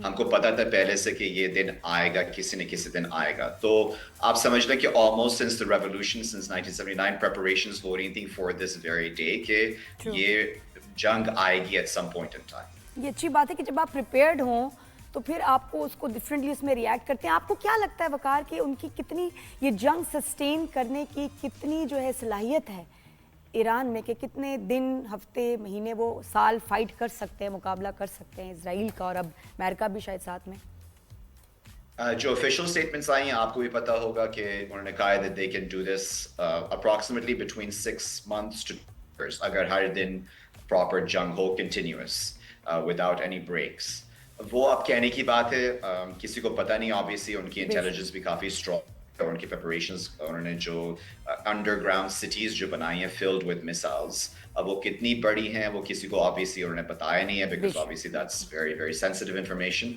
हमको पता था पहले से कि ये दिन आएगा, किसी न किसी दिन आएगा। तो आप समझ लें कि almost since the revolution, since 1979 preparations हो रही थी फॉर दिस वेरी डे कि ये जंग आएगी at some point in time. ये अच्छी बात है कि जब आप प्रिपेयर्ड हों तो फिर आपको उसको डिफरेंटली उसमें रिएक्ट करते हैं। आपको क्या लगता है वकार कि उनकी कितनी ये जंग सस्टेन करने की कितनी जो है सलाहियत है ईरान में, कि कितने दिन, हफ्ते, महीने, वो साल फाइट कर सकते हैं, मुकाबला कर सकते हैं इजराइल का, और अब अमेरिका भी शायद साथ में? जो ऑफिशियल स्टेटमेंट्स आई हैं आपको भी पता होगा कि उन्होंने कहा है that they can do this approximately between 6 months to years, अगर हर दिन प्रॉपर जंग हो continuous without any breaks। वो अब कहने की बात है, किसी को पता नहीं। ऑब्वियसली उनकी इंटेलिजेंस भी काफ़ी स्ट्रॉन्ग और उनकी प्रिपरेशंस, उन्होंने जो अंडरग्राउंड सिटीज़ जो बनाई हैं फिल्ड विद मिसाइल्स, अब वो कितनी बड़ी हैं वो किसी को ऑब्वियसली उन्होंने बताया नहीं है, because obviously that's very very sensitive information.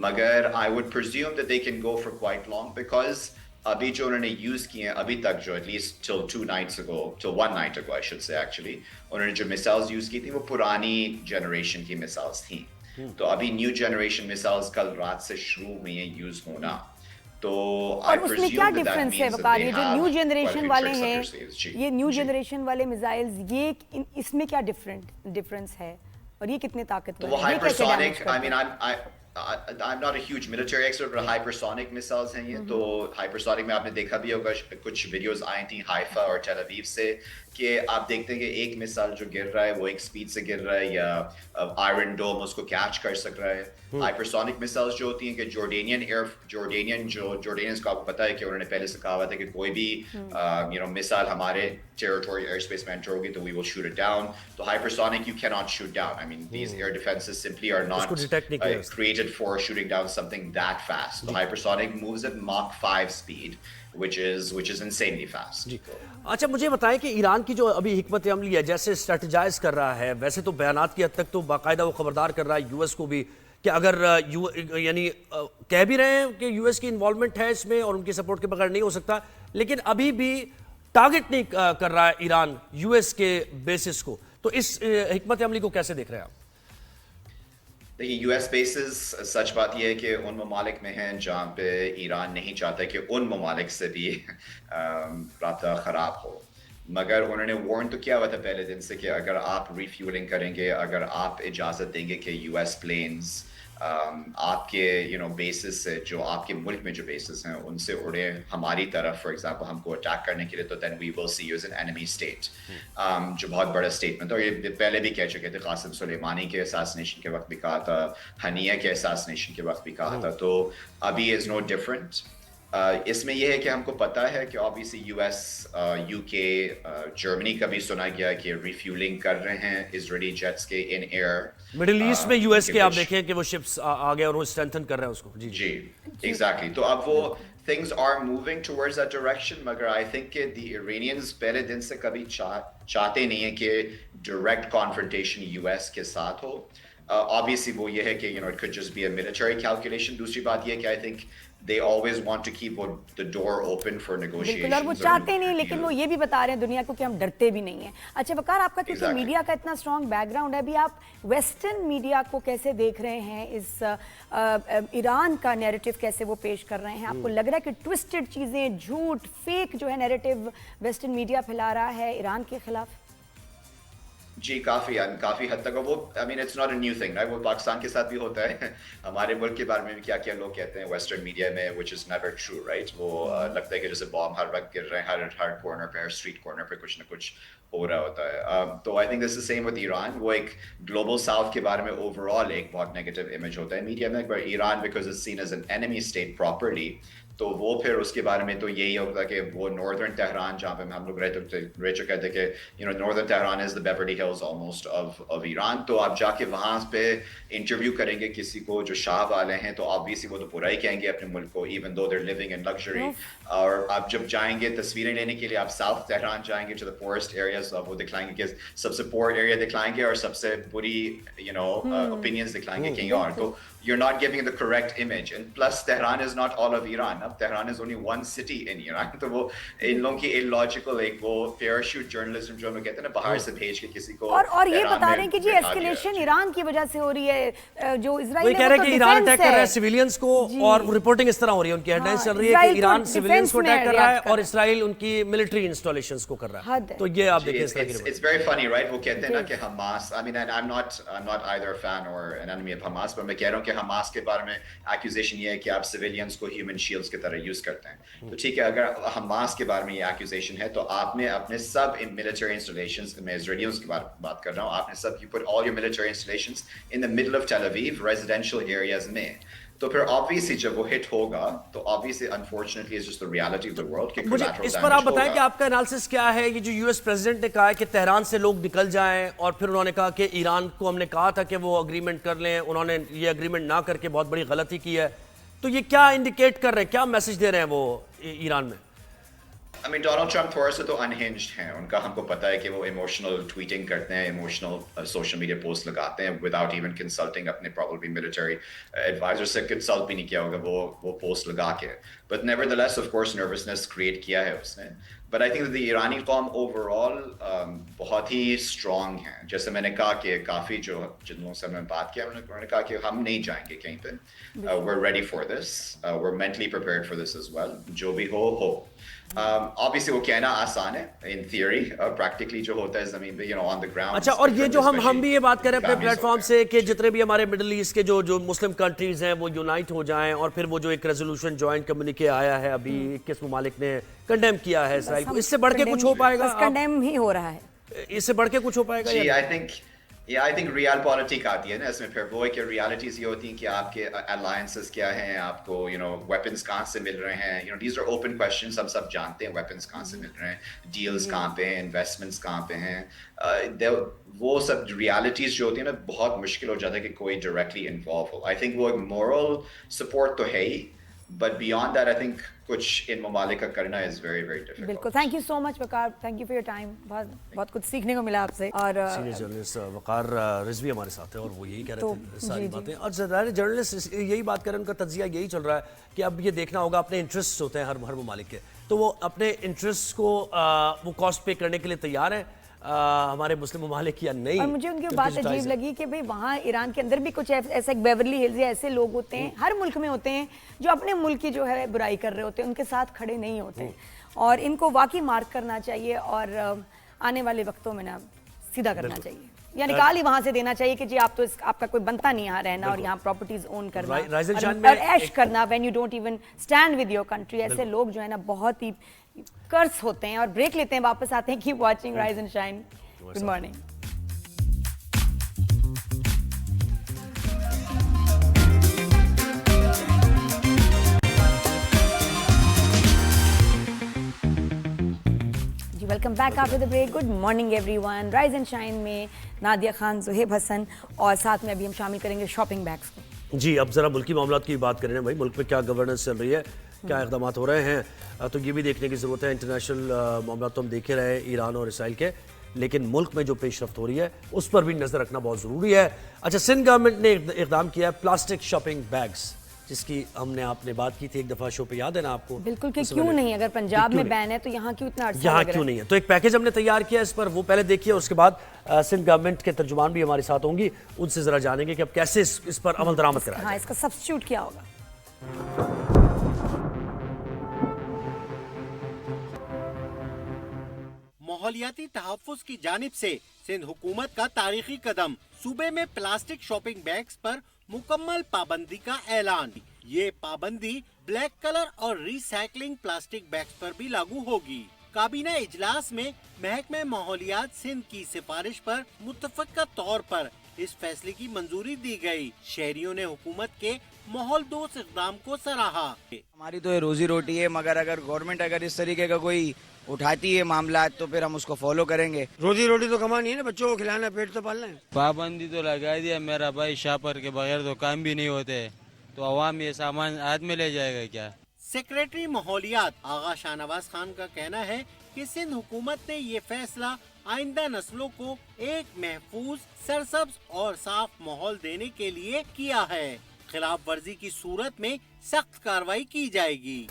मगर I would presume that they can go for quite long, because अभी जो उन्होंने यूज़ किए हैं अभी तक, जो at least till 2 nights ago, till 1 night ago I should say actually, उन्होंने जो मिसाइल्स यूज़ की थी वो पुरानी जनरेशन की मिसाइल्स थी। तो अभी न्यू जनरेशन मिसाइल्स कल रात से शुरू हुई हैं यूज़ होना। तो और उसमें क्या डिफरेंस है वकार, ये जो न्यू जनरेशन वाले हैं, ये न्यू जनरेशन वाले मिसाइल्स, ये इसमें क्या डिफरेंस है, और ये कितने ताकतवर हैं? वो ये कैसे हाइपरसोनिक, damage करते हैं? I mean I'm not a huge military expert, but hypersonic missiles हैं ये। तो हाइपरसोनिक में आपने देखा भी होगा, कुछ वीडियोस आई थी हाइफा और टेल अवीव से, कि आप देखते हैं कि एक मिसाइल जो गिर रहा है वो एक स्पीड से गिर रहा है, या आयरन डोम उसको कैच कर सक रहा है। हाइपरसोनिक मिसाइल्स जो होती हैं कि जॉर्डेनियंस को आपको पता है कि उन्होंने पहले से कहा हुआ था कि कोई भी मिसाइल हमारे टेरिटोरी एयर स्पेस में एंटर होगी तो we will shoot it down. तो hypersonic you can not shoot down. I mean these air defences simply are not created for shooting down something that fast. The hypersonic moves at Mach 5 speed, which is insanely fast. जी। अच्छा, मुझे बताएं कि Iran की जो अभी हिकमत अमली है, जैसे स्ट्रेटजाइज कर रहा है, वैसे तो बयानात की हद तक तो बाकायदा वो खबरदार कर रहा है यूएस को भी कि अगर यानी कह भी रहे हैं कि यूएस की इन्वॉल्वमेंट है इसमें और उनकी सपोर्ट के बगैर नहीं हो सकता, लेकिन अभी भी टारगेट नहीं कर रहा है ईरान यूएस के बेसिस को। तो इस हिकमत अमली को कैसे देख रहे हैं आप? देखिए, यूएस बेसिस, सच बात यह है कि उन ममालिक में हैं जहाँ पे ईरान नहीं चाहता कि उन ममालिक से भी राब्ता ख़राब हो। मगर उन्होंने वार्न तो किया हुआ था पहले दिन से कि अगर आप रिफ्यूलिंग करेंगे, अगर आप इजाज़त देंगे कि यूएस प्लेन्स आपके बेसिस से, जो आपके मुल्क में जो बेसिस हैं उनसे उड़े हमारी तरफ, फॉर एग्जांपल हमको अटैक करने के लिए, तो then we will see you as an enemy state, जो बहुत बड़ा स्टेटमेंट था। और ये पहले भी कह चुके थे, कासिम सुलेमानी के असैसिनेशन के वक्त भी कहा था, हनिया के असैसिनेशन के वक्त भी कहा था। तो अभी इज़ नो डिफरेंट। इसमें यह है कि हमको पता है कि ऑब्वियसली यूएस, यूके, जर्मनी का भी सुना गया कि रिफ्यूलिंग कर रहे हैं इजरायली जेट्स के इन एयर। मिडिल ईस्ट में यूएस के आप देखें कि वो शिप्स आ गए और वो स्ट्रेंथन कर रहे हैं उसको। जी जी एग्जैक्टली। तो अब वो things are moving towards that direction, मगर I think कि the Iranians पहले दिन से कभी चाहते नहीं है कि direct confrontation US के साथ हो। Obviously वो ये है कि it could just be a military calculation। दूसरी बात ये है कि I think they always want to keep the door open for negotiations। बिल्कुल, और वो चाहते नहीं, लेकिन वो ये भी बता रहे हैं दुनिया को कि हम डरते भी नहीं हैं। अच्छा वकार, आपका क्योंकि मीडिया का इतना स्ट्रॉन्ग बैकग्राउंड है, अभी आप वेस्टर्न मीडिया को कैसे देख रहे हैं, इस ईरान का नैरेटिव कैसे वो पेश कर रहे हैं? आपको लग रहा है कि ट्विस्टेड चीज़ें, झूठ, फेक जो है नैरेटिव वेस्टर्न मीडिया फैला रहा है ईरान के खिलाफ? जी काफी हद तक वो I mean it's not a new thing, वो पाकिस्तान के साथ भी होता है। हमारे मुल्क के बारे में भी क्या क्या लोग कहते हैं वेस्टर्न मीडिया में, which is never true, right? वो लगता है कि जैसे बॉम्ब हर वक्त गिर रहे हैं, हर कॉर्नर पे, हर स्ट्रीट कॉर्नर पे कुछ ना कुछ हो रहा होता है। तो I think this is same with Iran. वो एक ग्लोबल साउथ के बारे में ओवरऑल एक बहुत नेगेटिव इमेज होता है मीडिया में, पर Iran because is seen as an enemy state properly, तो वो फिर उसके बारे में तो यही होता है कि वो नॉर्दर्न तेहरान, जहाँ पे हम लोग रह चुके थे कि northern Tehran is the Beverly hills almost of Iran. तो आप जाके वहाँ पे इंटरव्यू करेंगे किसी को जो शाह वाले हैं, तो ऑब्वियसली वो तो बुरा ही कहेंगे अपने मुल्क को, even though their living in luxury. और आप जब जाएंगे तस्वीरें लेने के लिए, आप साउथ तेहरान जाएंगे टू द पोरेस्ट एरियाज, वो दिखलाएंगे कि सबसे पोर एरिया दिखलाएंगे और सबसे बुरी ओपिनियंस दिखलाएंगे कहीं और। तो you're not giving the correct image, and plus Tehran is not all of Iran. Now Tehran is only one city in Iran. तो वो इन लोगों की illogical एक वो parachute journalism जो हम लोग कहते हैं ना, बाहर से भेज के किसी को, और ये बता रहे हैं कि जी एस्केलेशन ईरान की वजह से हो रही है, जो इजराइल वो कह रहे हैं कि ईरान अटैक कर रहा है सिविलियंस को, और रिपोर्टिंग इस तरह हो रही है, उनकी हेडलाइंस चल रही है कि ईरान सिविलियंस को अटैक कर रहा है और इसराइल उनकी मिलिट्री इंस्टॉलेशंस को कर रहा है। तो ये आप देखिए इस तरह की it's very funny, right? वो कहते हैं ना कि Hamas, I mean I'm not either a fan or an enemy of Hamas, पर मैं कह रहा हूँ कि हमास के बारे में एक्यूजेशन ये है कि आप सिविलियंस को ह्यूमन शील्ड्स की तरह यूज करते हैं। तो ठीक है, अगर हमास के बारे में ये एक्यूजेशन है, तो आपने अपने सब मिलिट्री इंस्टॉलेशंस, मैं इजरायलियों की बात कर रहा हूँ, आपने सब you put all your military installations in the middle of Tel Aviv residential areas में। तो फिर ऑब्वियसली जब वो हिट होगा, तो obviously unfortunately is just the reality of the world. मुझे इस पर आप बताएं कि आपका एनालिसिस क्या है? ये जो यूएस प्रेसिडेंट ने कहा है कि तेहरान से लोग निकल जाएं, और फिर उन्होंने कहा कि ईरान को हमने कहा था कि वो अग्रीमेंट कर लें, उन्होंने ये अग्रीमेंट ना करके बहुत बड़ी गलती की है। तो ये क्या इंडिकेट कर रहे हैं, क्या मैसेज दे रहे हैं वो ईरान में? I mean, डोनाल्ड ट्रम्प थोड़ा सा तो अनहिंज्ड हैं। उनका हमको पता है कि वो इमोशनल ट्वीटिंग करते हैं, इमोशनल सोशल मीडिया पोस्ट लगाते हैं विदाउट इवन कंसल्टिंग अपने प्रॉब्लली मिलिट्री एडवाइजर से कंसल्ट भी नहीं किया होगा वो पोस्ट लगा के। But nevertheless of course nervousness create किया है उसने। बट आई थिंक द ईरानी कौम ओवरऑल बहुत ही स्ट्रॉन्ग है। जैसे मैंने कहा कि काफ़ी जो जिन लोगों से मैंने बात किया, उन्होंने कहा कि हम नहीं जाएंगे कहीं पे, we're ready for this, we're mentally prepared for this as well, जो भी हो। Obviously वो कहना आसान है in theory, practically जो होता है ज़मीन पे on the ground। अच्छा, और ये जो हम भी ये बात कर रहे हैं अपने प्लेटफॉर्म से कि जितने भी हमारे मिडिल ईस्ट के जो मुस्लिम कंट्रीज हैं वो यूनाइट हो जाएं, और फिर वो जो एक रेजोल्यूशन जॉइंट कम्युनिके आया है अभी 21 ममालिक ने कंडेम किया है इसराइल को, इससे बढ़ के कुछ हो पाएगा? कंडेम ही हो रहा है, इससे बढ़ के कुछ हो पाएगा? जी आई थिंक रियल पॉलिटिक आती है ना इसमें। फिर वो है कि रियलिटीज ये होती हैं कि आपके अलायंसेस क्या हैं, आपको वेपन्स कहाँ से मिल रहे हैं, दीज आर ओपन क्वेश्चंस। हम सब जानते हैं वेपन्स कहाँ से मिल रहे हैं, डील्स कहाँ पे हैं, इन्वेस्टमेंट्स कहाँ पे हैं। वो सब रियलिटीज जो होती है ना, बहुत मुश्किल हो जाता है कि कोई डायरेक्टली इन्वॉल्व हो। आई थिंक वो एक मॉरल सपोर्ट तो है ही, but beyond that I think कुछ इन ममालिक का करना इज वेरी वेरी डिफिकल्ट। बिल्कुल, thank you so much Waqar, thank you for your time, बहुत कुछ सीखने को मिला आपसे। और सीनियर जर्नलिस्ट वकार रिजवी हमारे साथ है, और वो यही कह रहे थे सारी बातें। और ज़ाहिर जर्नलिस्ट यही बात कर रहे हैं, उनका तज्जिया यही चल रहा है कि अब ये देखना होगा, अपने इंटरेस्ट होते हैं हर ममालिक के, तो वो अपने इंटरेस्ट को वो कॉस्ट पे करने के लिए तैयार है हमारे मुस्लिम ममालिक या नहीं। और मुझे उनकी बात अजीब लगी कि भाई वहाँ ईरान के अंदर भी कुछ ऐसे बेवर्ली हिल्स या ऐसे लोग होते हैं, हर मुल्क में होते हैं, जो अपने मुल्क की जो है बुराई कर रहे होते हैं, उनके साथ खड़े नहीं होते, और इनको वाकई मार्क करना चाहिए, और आने वाले वक्तों में ना सीधा करना चाहिए, या निकाल ही वहां से देना चाहिए कि जी आप तो आपका कोई बनता नहीं यहाँ रहना और यहाँ प्रॉपर्टीज ओन करना और ऐश करना when you don't even stand with your country. ऐसे लोग जो है ना बहुत ही कर्स होते हैं। और ब्रेक लेते हैं, वापस आते हैं। Keep watching rise and shine. Good morning. Welcome back after the break. Good morning everyone. Rise and shine में नादिया खान, ज़ुहैब हसन और साथ में अभी हम शामिल करेंगे शॉपिंग बैग्स को। जी, अब जरा मुल्की मामलात की बात करें भाई। मुल्क में क्या गवर्नेंस चल रही है, क्या इकदाम हो रहे हैं, तो ये भी देखने की ज़रूरत है। इंटरनेशनल मामला तो हम देखे रहे ईरान और इसराइल के, लेकिन मुल्क में जो पेशरफ्त हो रही है उस पर भी नज़र रखना बहुत ज़रूरी है। अच्छा, सिंध गवर्नमेंट ने इकदाम किया है प्लास्टिक शॉपिंग बैग्स, जिसकी हमने आपने बात की थी एक दफ़ा शो पे, याद है ना आपको? बिल्कुल, कि क्यों नहीं, अगर पंजाब में बैन है तो यहाँ क्यों इतना अर्सा यहाँ लग रहा क्यों है? नहीं है? तो एक पैकेज हमने तैयार किया इस पर, वो पहले देखिए, उसके बाद सिंध गवर्नमेंट के तर्जुमान भी हमारे साथ होंगी, उनसे ज़रा जानेंगे कि अब कैसे इस पर अमल दरामद कराया हाँ, जाए। इसका सब्स्टिट्यूट क्या होगा? माहौलियाती तहफ़्फ़ुज़ की जानिब से सिंध हुकूमत का तारीखी कदम, सूबे में प्लास्टिक शॉपिंग बैग्स पर मुकम्मल पाबंदी का ऐलान। ये पाबंदी ब्लैक कलर और रिसाइकलिंग प्लास्टिक बैग्स पर भी लागू होगी। काबीना इजलास में महकमे माहौलियात सिंध की सिफारिश पर मुत्तफ़क़ा तौर पर इस फैसले की मंजूरी दी गई। शहरियों ने हुकूमत के माहौल दोस्त इक़दाम को सराहा। हमारी तो ये रोजी रोटी है, मगर अगर गवर्नमेंट अगर इस तरीके का कोई उठाती है मामला तो फिर हम उसको फॉलो करेंगे। रोजी रोटी तो कमानी है ना, बच्चों को खिलाना, पेट तो पालना है। पाबंदी तो लगा दिया मेरा भाई, शापर के बगैर तो काम भी नहीं होते, तो अवाम ये सामान हाथ में ले जाएगा क्या? सेक्रेटरी माहौलियात आगा शाहनवाज खान का कहना है कि सिंध हुकूमत ने ये फैसला आइंदा नस्लों को एक महफूज, सरसब्ज और साफ माहौल देने के लिए किया है। खिलाफ वर्जी की सूरत में सख्त कार्रवाई की जाएगी।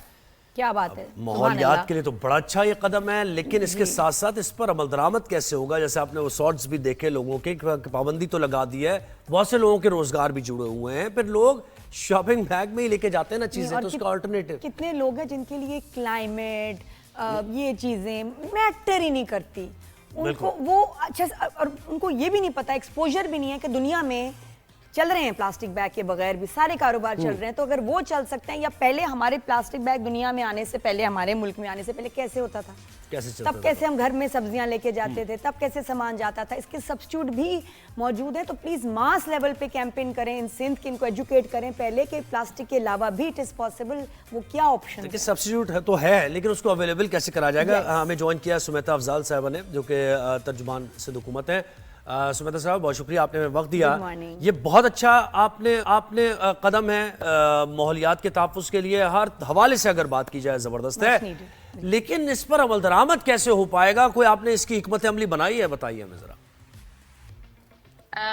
क्या बात है, माहौलियात के लिए तो बड़ा अच्छा ये कदम है, लेकिन इसके साथ साथ इस पर अमल दरामद कैसे होगा? जैसे आपने वो शॉर्ट्स भी देखे लोगों के, पाबंदी तो लगा दी है, बहुत से लोगों के रोजगार भी जुड़े हुए हैं, फिर लोग शॉपिंग बैग में ही लेके जाते हैं ना चीजें, तो उसका अल्टरनेटिव। कितने लोग हैं जिनके लिए क्लाइमेट, ये चीजें मैटर ही नहीं करती उनको, वो अच्छा, और उनको ये भी नहीं पता, एक्सपोजर भी नहीं है कि दुनिया में चल रहे हैं प्लास्टिक बैग के बगैर भी सारे कारोबार चल रहे हैं। तो अगर वो चल सकते हैं, या पहले हमारे प्लास्टिक बैग दुनिया में आने से पहले, हमारे मुल्क में आने से पहले कैसे होता था, कैसे चलता तब कैसे हम घर में सब्जियां लेके जाते थे, तब कैसे सामान जाता था, इसके सब्स्टिट्यूट भी मौजूद है। तो प्लीज मास लेवल पे कैंपेन करें इन सिंध के, इनको एजुकेट करें पहले कि प्लास्टिक के अलावा भी इट इज पॉसिबल, वो क्या ऑप्शन है। सब्स्टिट्यूट है तो है, लेकिन उसको अवेलेबल कैसे करा जाएगा? हमें ज्वाइन किया सुमेता अफजाल साहबा ने, जो कि तर्जुमान सिंध हुकूमत है। सुमेता साहब, बहुत शुक्रिया, आपने वक्त दिया। ये बहुत अच्छा आपने कदम है माहौलियात के तहफ़्फ़ुज़ के लिए, हर हवाले से अगर बात की जाए ज़बरदस्त है, लेकिन इस पर अमल दरामद कैसे हो पाएगा? कोई आपने इसकी हिकमत अमली बनाई है? बताइए हमें जरा।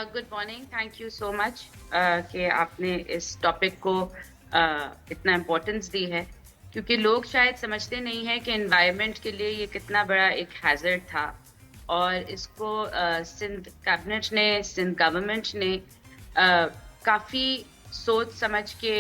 Good morning, thank you so much कि आपने इस टॉपिक को इतना इम्पोर्टेंस दी है, क्योंकि लोग शायद समझते नहीं हैं कि एनवायरनमेंट के लिए ये कितना बड़ा एक हैजर्ड था, और इसको सिंध कैबिनेट ने, सिंध गवर्नमेंट ने काफ़ी सोच समझ के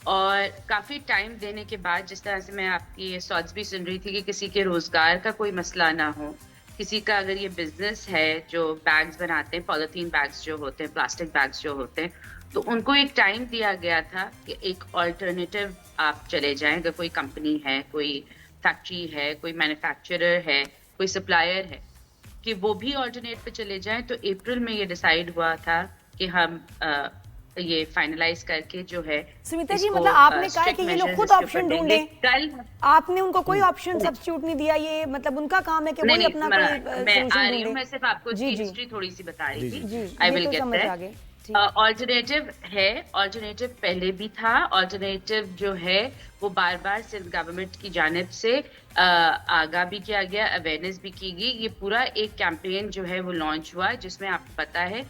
और काफ़ी टाइम देने के बाद, जिस तरह से मैं आपकी ये सॉट्स भी सुन रही थी कि किसी के रोज़गार का कोई मसला ना हो, किसी का अगर ये बिजनेस है जो बैग्स बनाते हैं, पॉलीथीन बैग्स जो होते हैं, प्लास्टिक बैग्स जो होते हैं, तो उनको एक टाइम दिया गया था कि एक ऑल्टरनेटिव आप चले जाएं। अगर कोई कंपनी है, कोई फैक्ट्री है, कोई मैन्युफैक्चरर है, कोई सप्लायर है, कि वो भी ऑल्टरनेट पे चले जाएं। तो अप्रैल में ये डिसाइड हुआ था कि हम ये फाइनलाइज करके जो है, सुमिता जी, मतलब आपने कहा कि ये लोग खुद ऑप्शन ढूंढे, आपने उनको कोई ऑप्शन सब्स्टिट्यूट नहीं दिया, ये मतलब उनका काम है कि वही अपना कोई सॉल्यूशन ढूंढे। मैं सिर्फ आपको हिस्ट्री थोड़ी सी बता रही थी, I will get that. Alternative है, ऑल्टरनेटिव पहले भी था, ऑल्टरनेटिव जो है वो बार बार सिंध गवर्नमेंट की जानिब से आगाह भी किया गया, अवेयरनेस भी की गई। ये पूरा एक कैंपेन जो है वो लॉन्च हुआ, जिसमें आपको पता है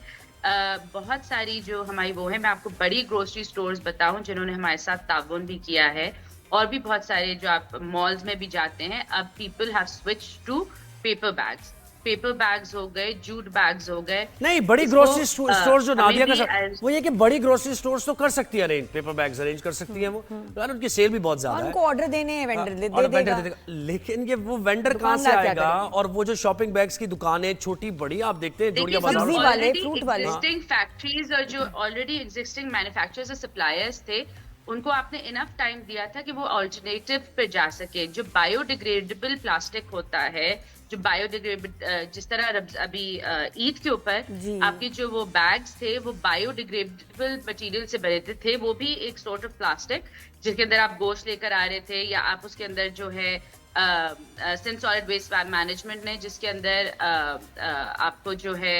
बहुत सारी जो हमारी वो है, मैं आपको बड़ी ग्रोसरी स्टोर्स बताऊं जिन्होंने हमारे साथ ताउन भी किया है, और भी बहुत सारे जो आप मॉल्स में भी जाते हैं, अब people have switch to paper bags, paper bags हो गए, जूट बैग्स हो गए। नहीं, बड़ी ग्रोसरी स्टोर जो नादिया का वो ये कि बड़ी ग्रोसरी स्टोर्स तो कर सकती है अरेंज, पेपर बैग्स अरेंज कर सकती है वो, यार उनकी सेल भी बहुत ज्यादा है, उनको ऑर्डर देने हैं, वेंडर दे देगा। लेकिन ये वो वेंडर कहां से आएगा? और वो जो शॉपिंग बैग्स की दुकानें छोटी बड़ी आप देखते हैं, जोड़िया बाजार वाले, फ्रूट वाले, एग्जिस्टिंग फैक्ट्रीज और जो ऑलरेडी एग्जिस्टिंग मैन्युफैक्चरर्स और सप्लायर्स थे, उनको आपने इनफ टाइम दिया था कि वो अल्टरनेटिव पे जा सके। जो बायोडिग्रेडेबल प्लास्टिक होता है, जो बायोडिग्रेडेबल, जिस तरह अभी ईद के ऊपर आपके जो वो बैग्स थे वो बायोडिग्रेडेबल मटेरियल से बने थे, वो भी एक सॉर्ट ऑफ प्लास्टिक जिसके अंदर आप गोश्त लेकर आ रहे थे, या आप उसके अंदर जो है सिंध सॉलिड वेस्ट मैनेजमेंट ने जिसके अंदर आपको जो है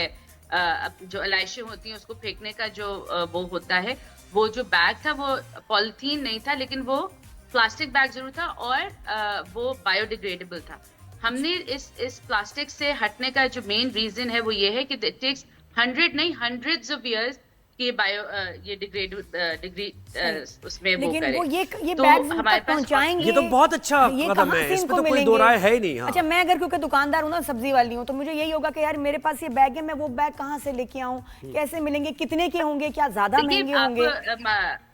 जो अलाइशें होती हैं उसको फेंकने का जो वो होता है, वो जो बैग था वो पॉलिथीन नहीं था, लेकिन वो प्लास्टिक बैग जरूर था और वो बायोडिग्रेडेबल था। हमने इस प्लास्टिक से हटने का जो मेन रीजन है वो ये है कि इट टेक्स 100 नहीं hundreds of years कि ये डिग्रेड उसमें वो करे। वो ये तो बैग्स हमारे तक पास पहुंचाएंगे, ये तो बहुत अच्छा कदम है, इसमें तो कोई दो राय है ही नहीं। हाँ। अच्छा, मैं अगर क्योंकि दुकानदार हूँ ना, सब्जी वाली हूँ, तो मुझे यही होगा कि यार मेरे पास ये बैग है, मैं वो बैग कहाँ से लेके आऊँ, कैसे मिलेंगे, कितने के होंगे, क्या ज्यादा महंगे होंगे?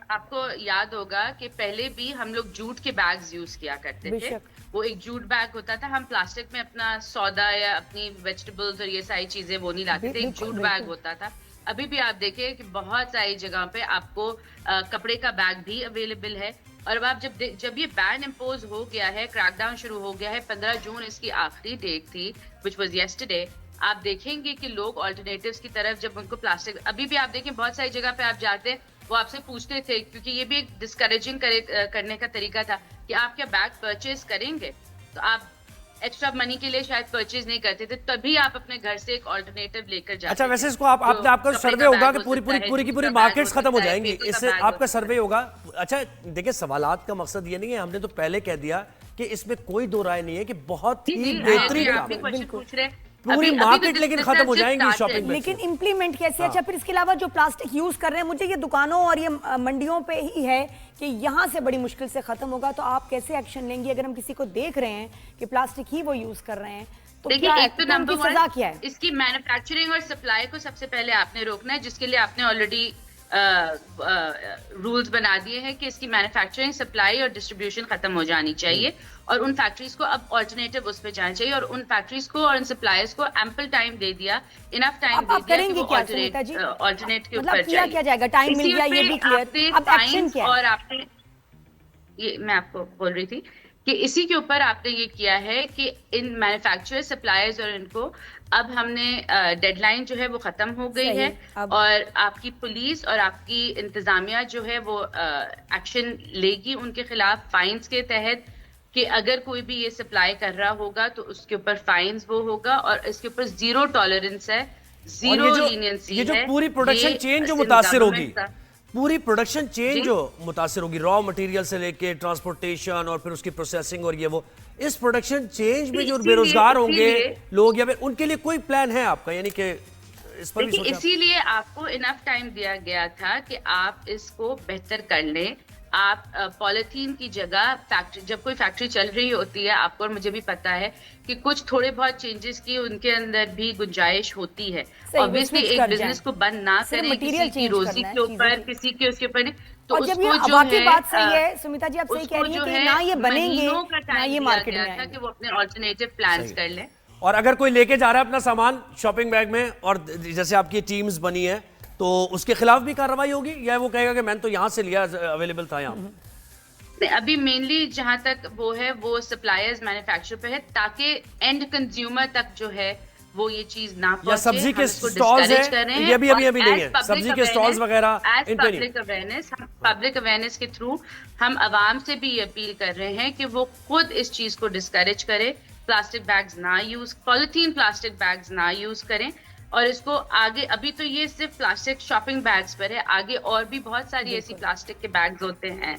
आपको याद होगा कि पहले भी हम लोग जूट के बैग्स यूज किया करते थे। वो एक जूट बैग होता था, हम प्लास्टिक में अपना सौदा या अपनी वेजिटेबल्स और ये सारी चीजें वो नहीं लाते थे, एक जूट बैग होता था। अभी भी आप देखिए कि बहुत सारी जगह पे आपको कपड़े का बैग भी अवेलेबल है। और अब आप जब ये बैन इम्पोज हो गया है, क्रैकडाउन शुरू हो गया है, 15 जून इसकी आखिरी डेट थी, व्हिच वाज यस्टरडे, आप देखेंगे कि लोग ऑल्टरनेटिव्स की तरफ, जब उनको प्लास्टिक, अभी भी आप देखें बहुत सारी जगह पे आप जाते हैं, वो आपसे पूछते थे, क्योंकि ये भी एक डिस्करेजिंग करने का तरीका था कि आप क्या बैग परचेज करेंगे, तो आप एक्स्ट्रा मनी के लिए शायद परचेज नहीं करते थे, तभी आप अपने घर से एक ऑल्टरनेटिव लेकर जाते। अच्छा, वैसे इसको आपका सर्वे होगा कि पूरी मार्केट्स खत्म हो जाएंगी, इससे आपका सर्वे होगा। अच्छा देखिए, सवालात का मकसद ये नहीं है, हमने तो पहले कह दिया कि इसमें कोई दो राय नहीं है कि बहुत ही बेहतरीन पूछ रहे पूरी मार्केट लेकिन खत्म हो जाएंगी शॉपिंग में। लेकिन इम्प्लीमेंट कैसे? अच्छा, फिर इसके अलावा जो प्लास्टिक यूज कर रहे हैं, मुझे ये दुकानों और ये मंडियों पे ही है कि यहाँ से बड़ी मुश्किल से खत्म होगा, तो आप कैसे एक्शन लेंगी अगर हम किसी को देख रहे हैं कि प्लास्टिक ही वो यूज कर रहे हैं? तो देखिए, एक तो नंबर सजा क्या है? इसकी मैन्युफैक्चरिंग और सप्लाई को सबसे पहले आपने रोकना है, जिसके लिए आपने ऑलरेडी रूल्स बना दिए हैं कि इसकी मैन्युफैक्चरिंग, सप्लाई और डिस्ट्रीब्यूशन खत्म हो जानी चाहिए, और उन फैक्ट्रीज को अब ऑल्टरनेटिव उस पे जाना चाहिए, और उन फैक्ट्रीज को और उन सप्लायर्स को एम्पल टाइम दे दिया, इनफ टाइम दे दिया कि वो ऑल्टरनेट के ऊपर किया क्या जाएगा? टाइम मिल गया, ये भी क्लियर, अब एक्शन क्या है? और आपने ये, मैं आपको बोल रही थी कि इसी के ऊपर आपने ये किया है कि इन मैन्युफैक्चरर, सप्लायर्स और इनको अब हमने डेडलाइन जो है वो खत्म हो गई है, और आपकी पुलिस और आपकी इंतजामिया जो है वो एक्शन लेगी उनके खिलाफ फाइन्स के तहत, कि अगर कोई भी ये सप्लाई कर रहा होगा तो उसके ऊपर फाइन्स वो होगा, और इसके ऊपर जीरो टॉलरेंस है, जीरो लीनियंसी है। ये जो पूरी प्रोडक्शन चेन जो मुतासिर होगी, पूरी प्रोडक्शन चेन जो मुतासिर होगी, रॉ मटेरियल से लेके ट्रांसपोर्टेशन और फिर उसकी प्रोसेसिंग और ये वो, इस प्रोडक्शन चेंज में जो बेरोजगार होंगे लोग, या फिर उनके लिए कोई प्लान है आपका? यानी कि इस पर भी सोचा? इसीलिए आपको इनफ टाइम दिया गया था कि आप इसको बेहतर कर लें। आप पॉलिथीन की जगह फैक्ट्री, जब कोई फैक्ट्री चल रही होती है, आपको और मुझे भी पता है कि कुछ थोड़े बहुत चेंजेस की उनके अंदर भी गुंजाइश होती है। ऑब्वियसली एक बिजनेस को बंद ना करें किसी की रोजी के ऊपर, किसी के उसके ऊपर, तो और जब ये उसको जो है, बात सही है सुमिता जी, आप सही कह रही हैं कि ना ये बनेंगे ना ये मार्केट में आएंगे, कि वो अपने ऑल्टरनेटिव प्लान्स कर लें। और अगर कोई लेके जा रहा है अपना सामान शॉपिंग बैग में, और जैसे आपकी टीम्स बनी है, तो उसके खिलाफ भी कार्रवाई होगी, या वो कहेगा कि मैंने तो यहाँ से लिया, अवेलेबल था यहाँ? अभी मेनली जहां तक वो है वो सप्लायर्स, मैन्युफैक्चरर पे है, ताकि एंड कंज्यूमर तक जो है वो ये चीज ना पहुंचे। सब्जी के स्टॉल्स हैं, ये भी अभी नहीं है, सब्जी के स्टॉल्स वगैरह, पब्लिक अवेयरनेस के थ्रू हम आवाम से भी ये अपील कर रहे हैं कि वो खुद इस चीज को डिस्करेज करें, प्लास्टिक बैग्स ना यूज, पॉलिथीन प्लास्टिक बैग्स ना यूज करें, और इसको आगे, अभी तो ये सिर्फ प्लास्टिक शॉपिंग बैग्स पर है, आगे और भी बहुत सारी ऐसी प्लास्टिक के बैग्स होते हैं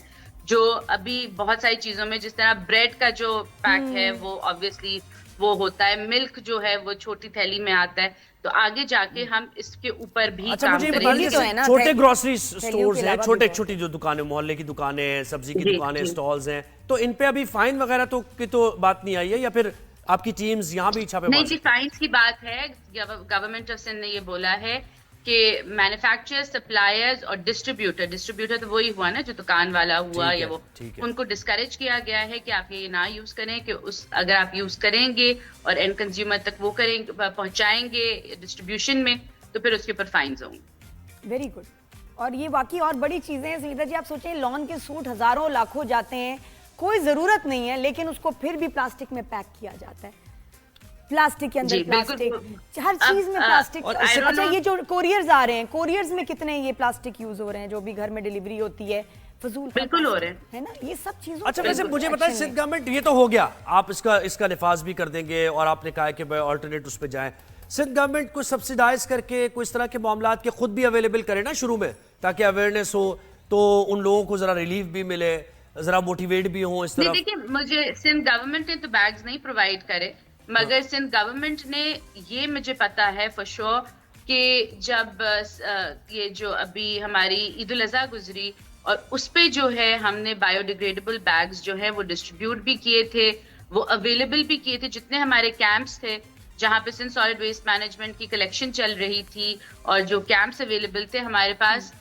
जो अभी बहुत सारी चीजों में, जिस तरह ब्रेड का जो पैक है वो ऑब्वियसली वो होता है, मिल्क जो है वो छोटी थैली में आता है, तो आगे जाके हम इसके ऊपर भी काम करेंगे। तो छोटे ग्रोसरी स्टोर्स हैं, छोटी जो दुकानें, मोहल्ले की दुकानें हैं, सब्जी की दुकानें, स्टॉल्स हैं, तो इन पे अभी फाइन वगैरह तो की तो बात नहीं आई है, या फिर आपकी टीम्स यहाँ भी छापे? नहीं जी, फाइन्स की बात है। गवर्नमेंट ऑफ सिंध ने ये बोला है कि मैन्युफैक्चरर, सप्लायर्स और डिस्ट्रीब्यूटर तो वही हुआ ना जो दुकान वाला हुआ, या वो, उनको डिस्करेज किया गया है कि आप ये ना यूज करें, कि अगर आप यूज करेंगे और एंड कंज्यूमर तक वो करेंगे, पहुंचाएंगे डिस्ट्रीब्यूशन में, तो फिर उसके ऊपर फाइन्स होंगे। Very good. और ये बाकी और बड़ी चीजें हैं सुनीता जी, आप सोचें लॉन के सूट हजारों लाखों जाते हैं, कोई जरूरत नहीं है, लेकिन उसको फिर भी प्लास्टिक में पैक किया जाता है। प्लास्टिक के अंदर जी, बिल्कुल। प्लास्टिक, हर चीज में प्लास्टिक। अच्छा, ये जो कोरियर्स आ रहे हैं, कोरियर्स में कितने ये प्लास्टिक यूज हो रहे हैं, जो भी घर में डिलीवरी होती है, फजूल बिल्कुल हो रहे हैं, है ना, ये सब चीजों। अच्छा, वैसे मुझे बताएं, सिंध गवर्नमेंट, ये तो हो गया, आप इसका निफाज भी कर देंगे और आपने कहा कि ऑल्टरनेट उस पर जाएं। सिंध गवर्नमेंट कुछ सब्सिडाइज करके कुछ तरह के मामलात के खुद भी अवेलेबल करे ना शुरू में, ताकि अवेयरनेस हो, तो उन लोगों को जरा रिलीफ भी मिले, जरा मोटिवेट भी हो इस तरह। देखिए, मुझे सिंध गवर्नमेंट ने तो बैग्स नहीं प्रोवाइड करे, मगर सिंध गवर्नमेंट ने ये मुझे पता है फॉर श्योर कि जब ये जो अभी हमारी ईद उल अज़हा गुजरी और उस पे जो है हमने बायोडिग्रेडेबल बैग्स जो है वो डिस्ट्रीब्यूट भी किए थे, वो अवेलेबल भी किए थे। जितने हमारे कैंप्स थे जहाँ पे सिंध सॉलिड वेस्ट मैनेजमेंट की कलेक्शन चल रही थी और जो कैंप्स अवेलेबल थे हमारे पास,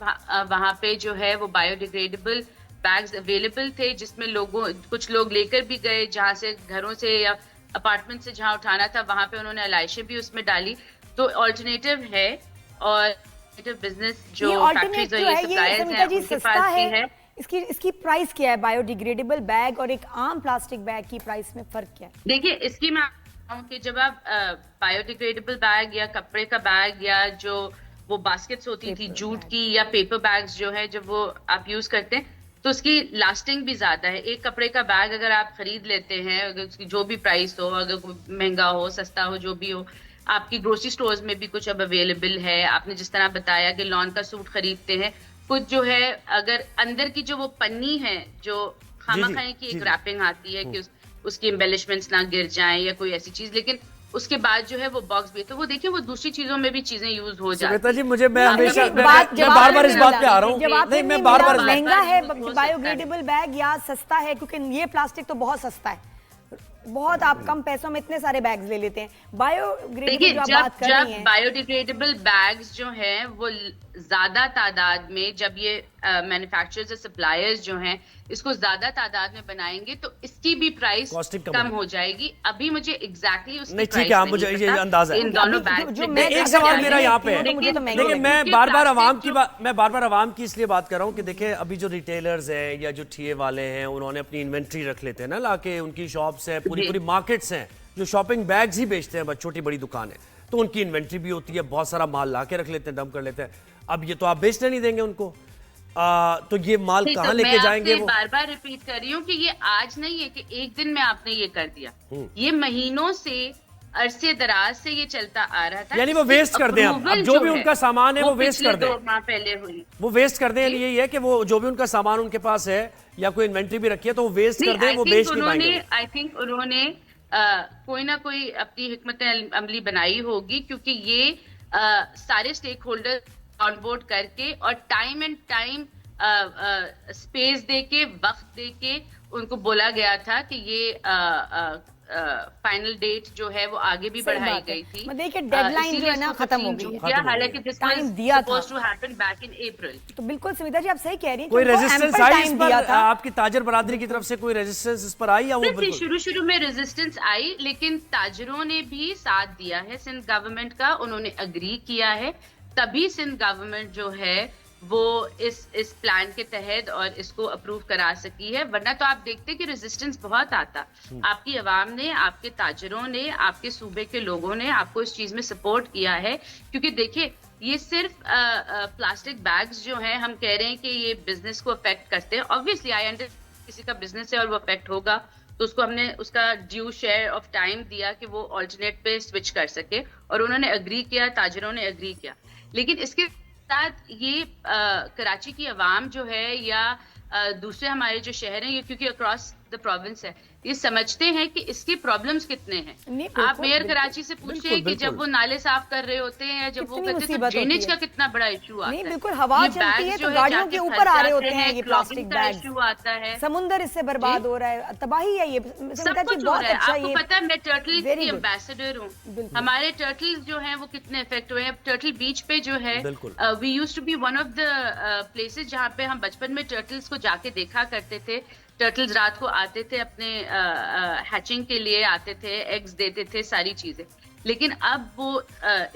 वहाँ पे जो है वो बायोडिग्रेडेबल बैग्स अवेलेबल थे, जिसमें कुछ लोग लेकर भी गए, जहाँ से घरों से या अपार्टमेंट से जहाँ उठाना था वहाँ पे उन्होंने अलाइशें भी उसमें डाली। तो ऑल्टरनेटिव है और बिजनेस जो फैक्ट्रीज और ये सप्लायर्स हैं उनके पास भी है। इसकी प्राइस क्या है, बायोडिग्रेडेबल बैग और एक आम प्लास्टिक बैग की प्राइस में फर्क क्या है? देखिए, इसकी मैं कि जब आप बायोडिग्रेडेबल बैग या कपड़े का बैग या जो वो बास्केट्स होती थी जूट की या पेपर बैग्स जो है, जब वो आप यूज करते हैं तो उसकी लास्टिंग भी ज्यादा है। एक कपड़े का बैग अगर आप खरीद लेते हैं, अगर उसकी जो भी प्राइस हो, अगर महंगा हो सस्ता हो जो भी हो, आपकी ग्रोसरी स्टोर्स में भी कुछ अब अवेलेबल है। आपने जिस तरह बताया कि लॉन का सूट खरीदते हैं, कुछ जो है अगर अंदर की जो वो पन्नी है जो खामा-खाई की एक रैपिंग आती है कि उसकी एम्बेलिशमेंट्स ना गिर जाएं या कोई ऐसी चीज, लेकिन उसके बाद जो है वो बॉक्स भी है, तो वो देखिए वो दूसरी चीजों में भी चीजें यूज हो जाती हैं। जी, मैं हमेशा बार-बार इस बात पे आ रहा हूँ, नहीं मैं बार-बार, महंगा है बायोडिग्रेडेबल बैग या सस्ता है? क्योंकि ये प्लास्टिक तो बहुत सस्ता है, बहुत आप कम पैसों में इतने सारे बैग्स ले लेते हैं। बायोडिग्रेडेबल जब बायोडिग्रेडेबल बैग्स जो हैं वो ज्यादा तादाद में, जब ये मैन्युफैक्चरर्स और सप्लायर्स जो हैं इसको ज्यादा तादाद में बनाएंगे तो इसकी भी प्राइस कम हो जाएगी। अभी मुझे एग्जैक्टली उसकी नहीं, ठीक है, मुझे ये अंदाजा है। इन दोनों बैग्स में एक सवाल मेरा यहाँ पे है, देखिए मैं बार-बार आवाम की इसलिए बात कर रहा हूँ कि देखिए अभी जो रिटेलर्स हैं या जो ठिए वाले हैं उन्होंने अपनी इन्वेंट्री रख लेते हैं ना, लाके उनकी शॉप्स है, पूरी मार्केट्स हैं जो शॉपिंग बैग्स ही बेचते हैं, छोटी बड़ी दुकानें, तो उनकी इन्वेंट्री भी होती है, बहुत सारा माल ला के रख लेते हैं, डंप कर लेते हैं। अब ये तो आप बेचने नहीं देंगे उनको, तो ये माल कहाँ लेके जाएंगे? वो बार-बार रिपीट कर रही हूँ कि ये आज नहीं है कि एक दिन में आपने ये कर दिया, ये महीनों से अरसे दराज से ये चलता आ रहा था। यानी वो वेस्ट कर दें, अब जो भी उनका सामान है वो वेस्ट कर दें। 2 माह पहले हुई वो वेस्ट कर दें, यही है कि वो जो भी उनका सामान उनके पास है या कोई इन्वेंट्री भी रखी है तो वो वेस्ट कर दें, वो बेच नहीं पाएंगे। आई थिंक उन्होंने कोई ना कोई अपनी हिकमत अमली बनाई होगी, क्योंकि ये सारे स्टेक होल्डर ऑन बोर्ड करके और टाइम एंड टाइम स्पेस देके, वक्त देके उनको बोला गया था कि ये फाइनल डेट जो है वो आगे भी बढ़ाई गई थी। देखिए डेडलाइन जो है ना खत्म हो गई है, हालांकि this was supposed to happen back in April. तो बिल्कुल सुमिता जी आप सही कह रही हैं। कोई रेजिस्टेंस आई इस पर? आपकी ताजर बरादरी की तरफ से कोई रेजिस्टेंस इस पर आई या वो बिल्कुल शुरू में रेजिस्टेंस आई, लेकिन ताजरों ने भी साथ दिया है सिंध गवर्नमेंट का, उन्होंने अग्री किया है, तभी सिंध गवर्नमेंट जो है वो इस प्लान के तहत और इसको अप्रूव करा सकी है। वरना तो आप देखते कि रेजिस्टेंस बहुत आता, आपकी आवाम ने, आपके ताजरों ने, आपके सूबे के लोगों ने आपको इस चीज में सपोर्ट किया है। क्योंकि देखिए ये सिर्फ प्लास्टिक बैग्स जो हैं, हम कह रहे हैं कि ये बिजनेस को अफेक्ट करते हैं, ऑब्वियसली आई अंडरस्टैंड किसी का बिजनेस है और वो अफेक्ट होगा, तो उसको हमने उसका ड्यू शेयर ऑफ टाइम दिया कि वो ऑल्टरनेट पे स्विच कर सके, और उन्होंने अग्री किया, ताजरों ने अग्री किया। लेकिन इसके साथ ये कराची की आवाम जो है या दूसरे हमारे जो शहर हैं, ये क्योंकि अक्रॉस द प्रोविंस है, ये समझते हैं कि इसके प्रॉब्लम्स कितने हैं। आप मेयर कराची से पूछिए कि जब वो नाले साफ कर रहे होते हैं या जब वो करते हैं तो ड्रेनेज का कितना बड़ा इशू आता है। बिल्कुल हवा चलती है तो गाड़ियों के ऊपर आ रहे होते हैं ये प्लास्टिक बैग, इशू आता है, समुंदर इससे बर्बाद हो रहा है, तबाही है ये। सब कुछ हो रहा है। आपको पता है मैं टर्टल की एम्बेसडर हूँ, हमारे टर्टल्स जो हैं वो कितने इफेक्ट हुए हैं। टर्टल बीच पे जो है, we used to be one of the places जहाँ पे हम बचपन में टर्टल्स को जाके देखा करते थे। टर्टल्स रात को आते थे, अपने हैचिंग के लिए आते थे, एग्स देते थे, सारी चीजें। लेकिन अब वो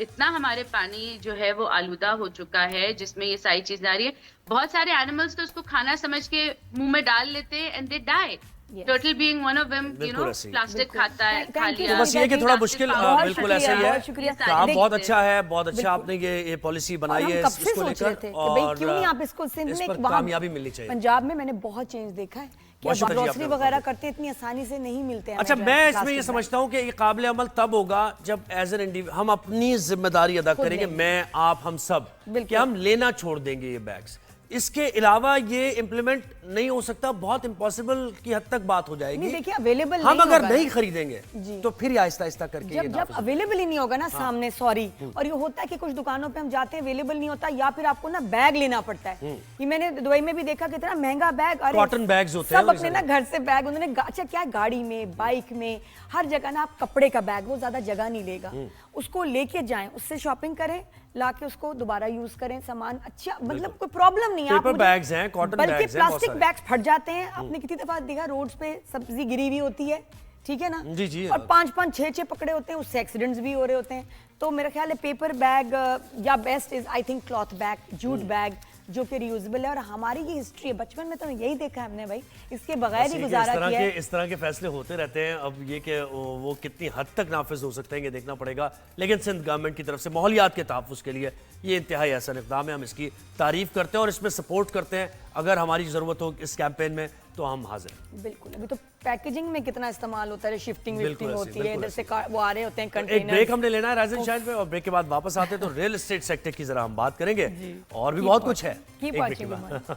इतना हमारे पानी जो है वो आलूदा हो चुका है जिसमें ये सारी चीजें आ रही है। बहुत सारे एनिमल्स तो उसको खाना समझ के मुंह में डाल लेते हैं and they die. Total being one of them, you बिल्कुल नो, ऐसे ही। प्लास्टिक खाता है, खा Thank you लिया। तो बस ये कि थोड़ा मुश्किल बहुत बिल्कुल ऐसा ही शुक्रिया, है। बहुत शुक्रिया। काम देख- बहुत अच्छा है, बहुत अच्छा आपने ये पॉलिसी और बनाई हम है कब से इसको सोच रहे लेकर थे कि भाई और क्यों नहीं आप इसको सिंध इस में पर वहाँ कामयाबी मिलनी चाहिए। पंजाब में मैंने बहुत चेंज देखा है कि बहुत शुक्रिया जी ग्रोसरी आपका। वगैरह करते हैं, इतनी आसानी से नहीं मिलते हैं। अच्छा, हमें मैं जो इसमें ये plastic समझता हूँ कि ये काबिल अमल तब होगा जब एज एन इंडिविजुअल हम अपनी जिम्मेदारी अदा खुद करेंगे, लेंगे। मैं, आप, हम सब, बिल्कुल। कि हम लेना छोड़ देंगे ये बैग्स। इसके अलावा ये इम्प्लीमेंट नहीं हो सकता, बहुत इम्पॉसिबल की हद तक बात हो जाएगी। नहीं, देखिए अवेलेबल हम नहीं अगर होगा नहीं ना। खरीदेंगे जी। तो फिर आहिस्ता आहिस्ता करके ये जब नाफिज होगा। अवेलेबल ही नहीं होगा ना सामने, सॉरी, और ये होता है कि कुछ दुकानों पे हम जाते हैं अवेलेबल नहीं होता, या फिर आपको ना बैग लेना पड़ता है। ये मैंने दुबई में भी देखा कितना महंगा बैग, अरे Cotton bags होते हैं सब वो अपने सारे। ना घर से बैग उन्होंने अच्छा क्या है, गाड़ी में, बाइक में, हर जगह ना आप कपड़े का बैग, वो ज्यादा जगह नहीं लेगा, उसको लेके जाएं, उससे शॉपिंग करें, लाके उसको दोबारा यूज करें, सामान अच्छा, मतलब कोई प्रॉब्लम नहीं है। आप पेपर मुझे- बैग्स हैं, कॉटन बल्कि बैग्स हैं, बहुत प्लास्टिक सारे। बैग्स फट जाते हैं। आपने कितनी दफा देखा रोड्स पे सब्जी गिरी हुई होती है, ठीक है ना, जी, जी। और 5-5 6-6 पकड़े होते हैं, उससे एक्सीडेंट्स भी हो रहे होते हैं। तो मेरा ख्याल है पेपर बैग या best is I think cloth bag, jute bag, जो कि रियूजेबल है। और हमारी ये हिस्ट्री है, बचपन में तो यही देखा है हमने भाई, इसके बगैर बस ही ये कि गुजारा किया है। इस तरह के फैसले होते रहते हैं। अब ये कि वो कितनी हद तक नाफिज हो सकते हैं ये देखना पड़ेगा, लेकिन सिंध गवर्नमेंट की तरफ से माहौलियात के तहफ़्फ़ुज़ के लिए ये इंतहाई ऐसा इक़दाम है, हम इसकी तारीफ़ करते हैं और इसमें सपोर्ट करते हैं। अगर हमारी ज़रूरत हो इस कैंपेन में तो हम हाजिर हैं। बिल्कुल, अभी तो पैकेजिंग में कितना इस्तेमाल होता है, शिफ्टिंग बिल्कुल विफ्टिंग ऐसे, होती है, बिल्कुल इधर से वो आ रहे होते हैं एक कंटेनर। ब्रेक हमने लेना है राजन शायद में, और ब्रेक के बाद वापस आते हैं तो रियल एस्टेट सेक्टर की जरा हम बात करेंगे और भी बहुत कुछ है। Keep एक ब्रेक के watching, बाद।